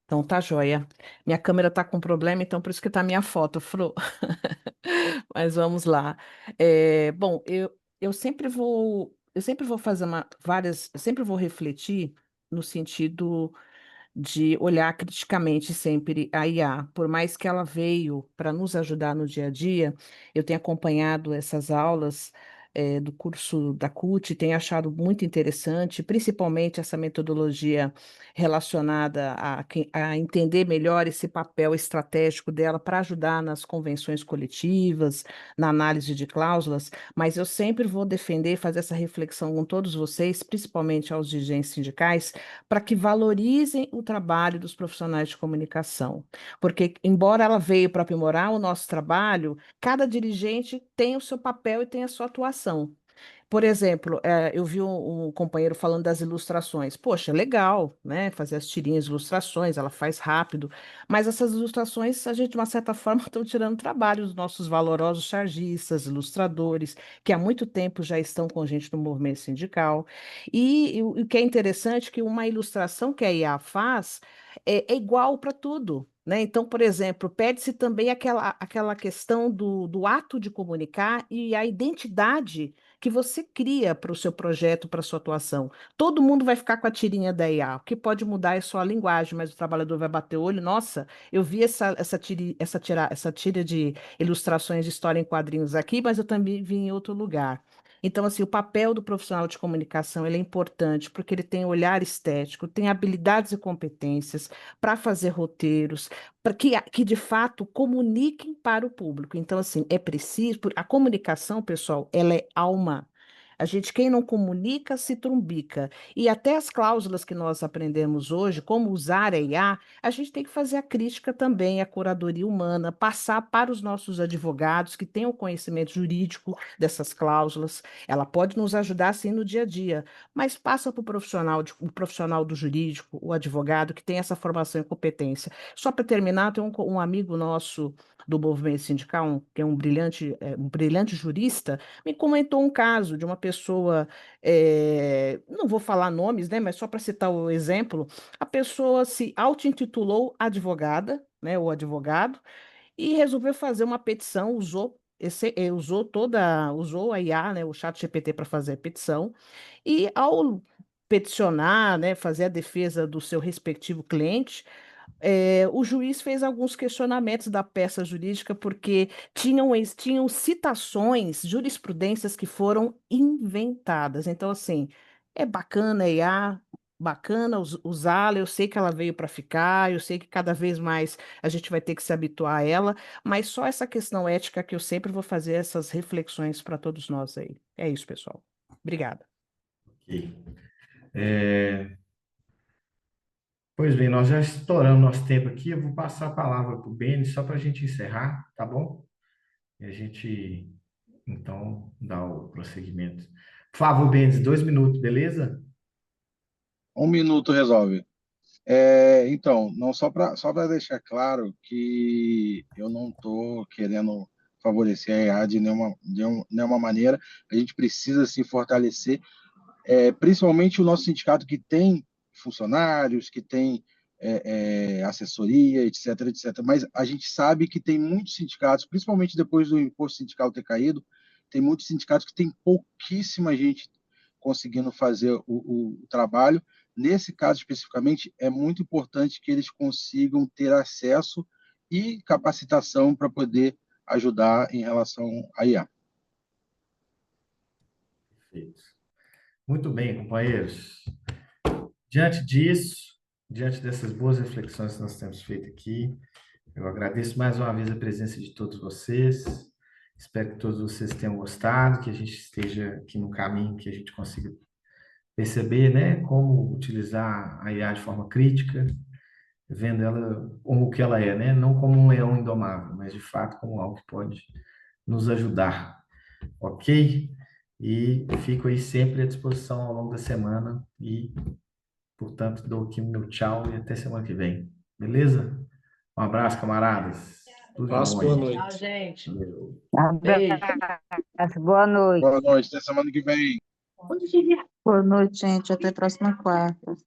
Então tá joia. Minha câmera tá com problema, então por isso que tá a minha foto, Fro. Mas vamos lá. Bom, eu sempre vou fazer eu sempre vou refletir no sentido de olhar criticamente sempre a IA, por mais que ela veio para nos ajudar no dia a dia, eu tenho acompanhado essas aulas do curso da CUT, tenho achado muito interessante, principalmente essa metodologia relacionada a entender melhor esse papel estratégico dela para ajudar nas convenções coletivas, na análise de cláusulas, mas eu sempre vou defender, fazer essa reflexão com todos vocês, principalmente aos dirigentes sindicais, para que valorizem o trabalho dos profissionais de comunicação. Porque, embora ela veio para aprimorar o nosso trabalho, cada dirigente tem o seu papel e tem a sua atuação. Por exemplo, eu vi um companheiro falando das ilustrações. Poxa, legal, né? Fazer as tirinhas, ilustrações, ela faz rápido. Mas essas ilustrações, a gente, de uma certa forma, estão tirando trabalho dos nossos valorosos chargistas, ilustradores, que há muito tempo já estão com a gente no movimento sindical. E o que é interessante é que uma ilustração que a IA faz é igual para tudo. Né? Então, por exemplo, pede-se também aquela questão do ato de comunicar e a identidade que você cria para o seu projeto, para a sua atuação. Todo mundo vai ficar com a tirinha da IA. O que pode mudar é só a linguagem, mas o trabalhador vai bater o olho. Nossa, eu vi essa tira de ilustrações de história em quadrinhos aqui, mas eu também vi em outro lugar. Então, assim, o papel do profissional de comunicação ele é importante porque ele tem olhar estético, tem habilidades e competências para fazer roteiros, para que de fato comuniquem para o público. Então, assim, é preciso, a comunicação, pessoal, ela é alma. A gente, quem não comunica, se trumbica. E até as cláusulas que nós aprendemos hoje, como usar a IA, a gente tem que fazer a crítica também, a curadoria humana, passar para os nossos advogados que têm o conhecimento jurídico dessas cláusulas. Ela pode nos ajudar, sim, no dia a dia, mas passa para o profissional do jurídico, o advogado, que tem essa formação e competência. Só para terminar, tem um amigo nosso do movimento sindical, que é um brilhante jurista, me comentou um caso de uma pessoa, não vou falar nomes, né, mas só para citar o exemplo, a pessoa se auto-intitulou advogada, né, ou advogado, e resolveu fazer uma petição, usou a IA, né, o chat GPT para fazer a petição, e ao peticionar, né, fazer a defesa do seu respectivo cliente, o juiz fez alguns questionamentos da peça jurídica porque tinham citações, jurisprudências que foram inventadas. Então, assim, é bacana a IA, bacana usá-la. Eu sei que ela veio para ficar, eu sei que cada vez mais a gente vai ter que se habituar a ela, mas só essa questão ética que eu sempre vou fazer essas reflexões para todos nós aí. É isso, pessoal. Obrigada. Ok. É, Pois bem, nós já estouramos nosso tempo aqui. Eu vou passar a palavra para o Beni só para a gente encerrar, tá bom? E a gente, então, dá o prosseguimento. Por favor, Beni, 2 minutos, beleza? 1 minuto resolve. Então, não só para deixar claro que eu não estou querendo favorecer a IA de nenhuma maneira. A gente precisa se fortalecer principalmente o nosso sindicato que tem funcionários, que tem assessoria, etc, etc. Mas a gente sabe que tem muitos sindicatos, principalmente depois do imposto sindical ter caído, tem muitos sindicatos que tem pouquíssima gente conseguindo fazer o trabalho. Nesse caso especificamente, é muito importante que eles consigam ter acesso e capacitação para poder ajudar em relação à IA. Perfeito. Muito bem, companheiros. Diante disso, diante dessas boas reflexões que nós temos feito aqui, eu agradeço mais uma vez a presença de todos vocês. Espero que todos vocês tenham gostado, que a gente esteja aqui no caminho, que a gente consiga perceber, né, como utilizar a IA de forma crítica, vendo ela como o que ela é, né, não como um leão indomável, mas de fato como algo que pode nos ajudar, ok? E fico aí sempre à disposição ao longo da semana e, portanto, dou aqui meu tchau e até semana que vem, beleza? Um abraço, camaradas. Tudo de Abraço, bom boa aí. noite. Tchau, gente. Valeu. Beijo. Abraço, boa noite. Boa noite, até semana que vem. Boa noite, gente. Até a próxima quarta.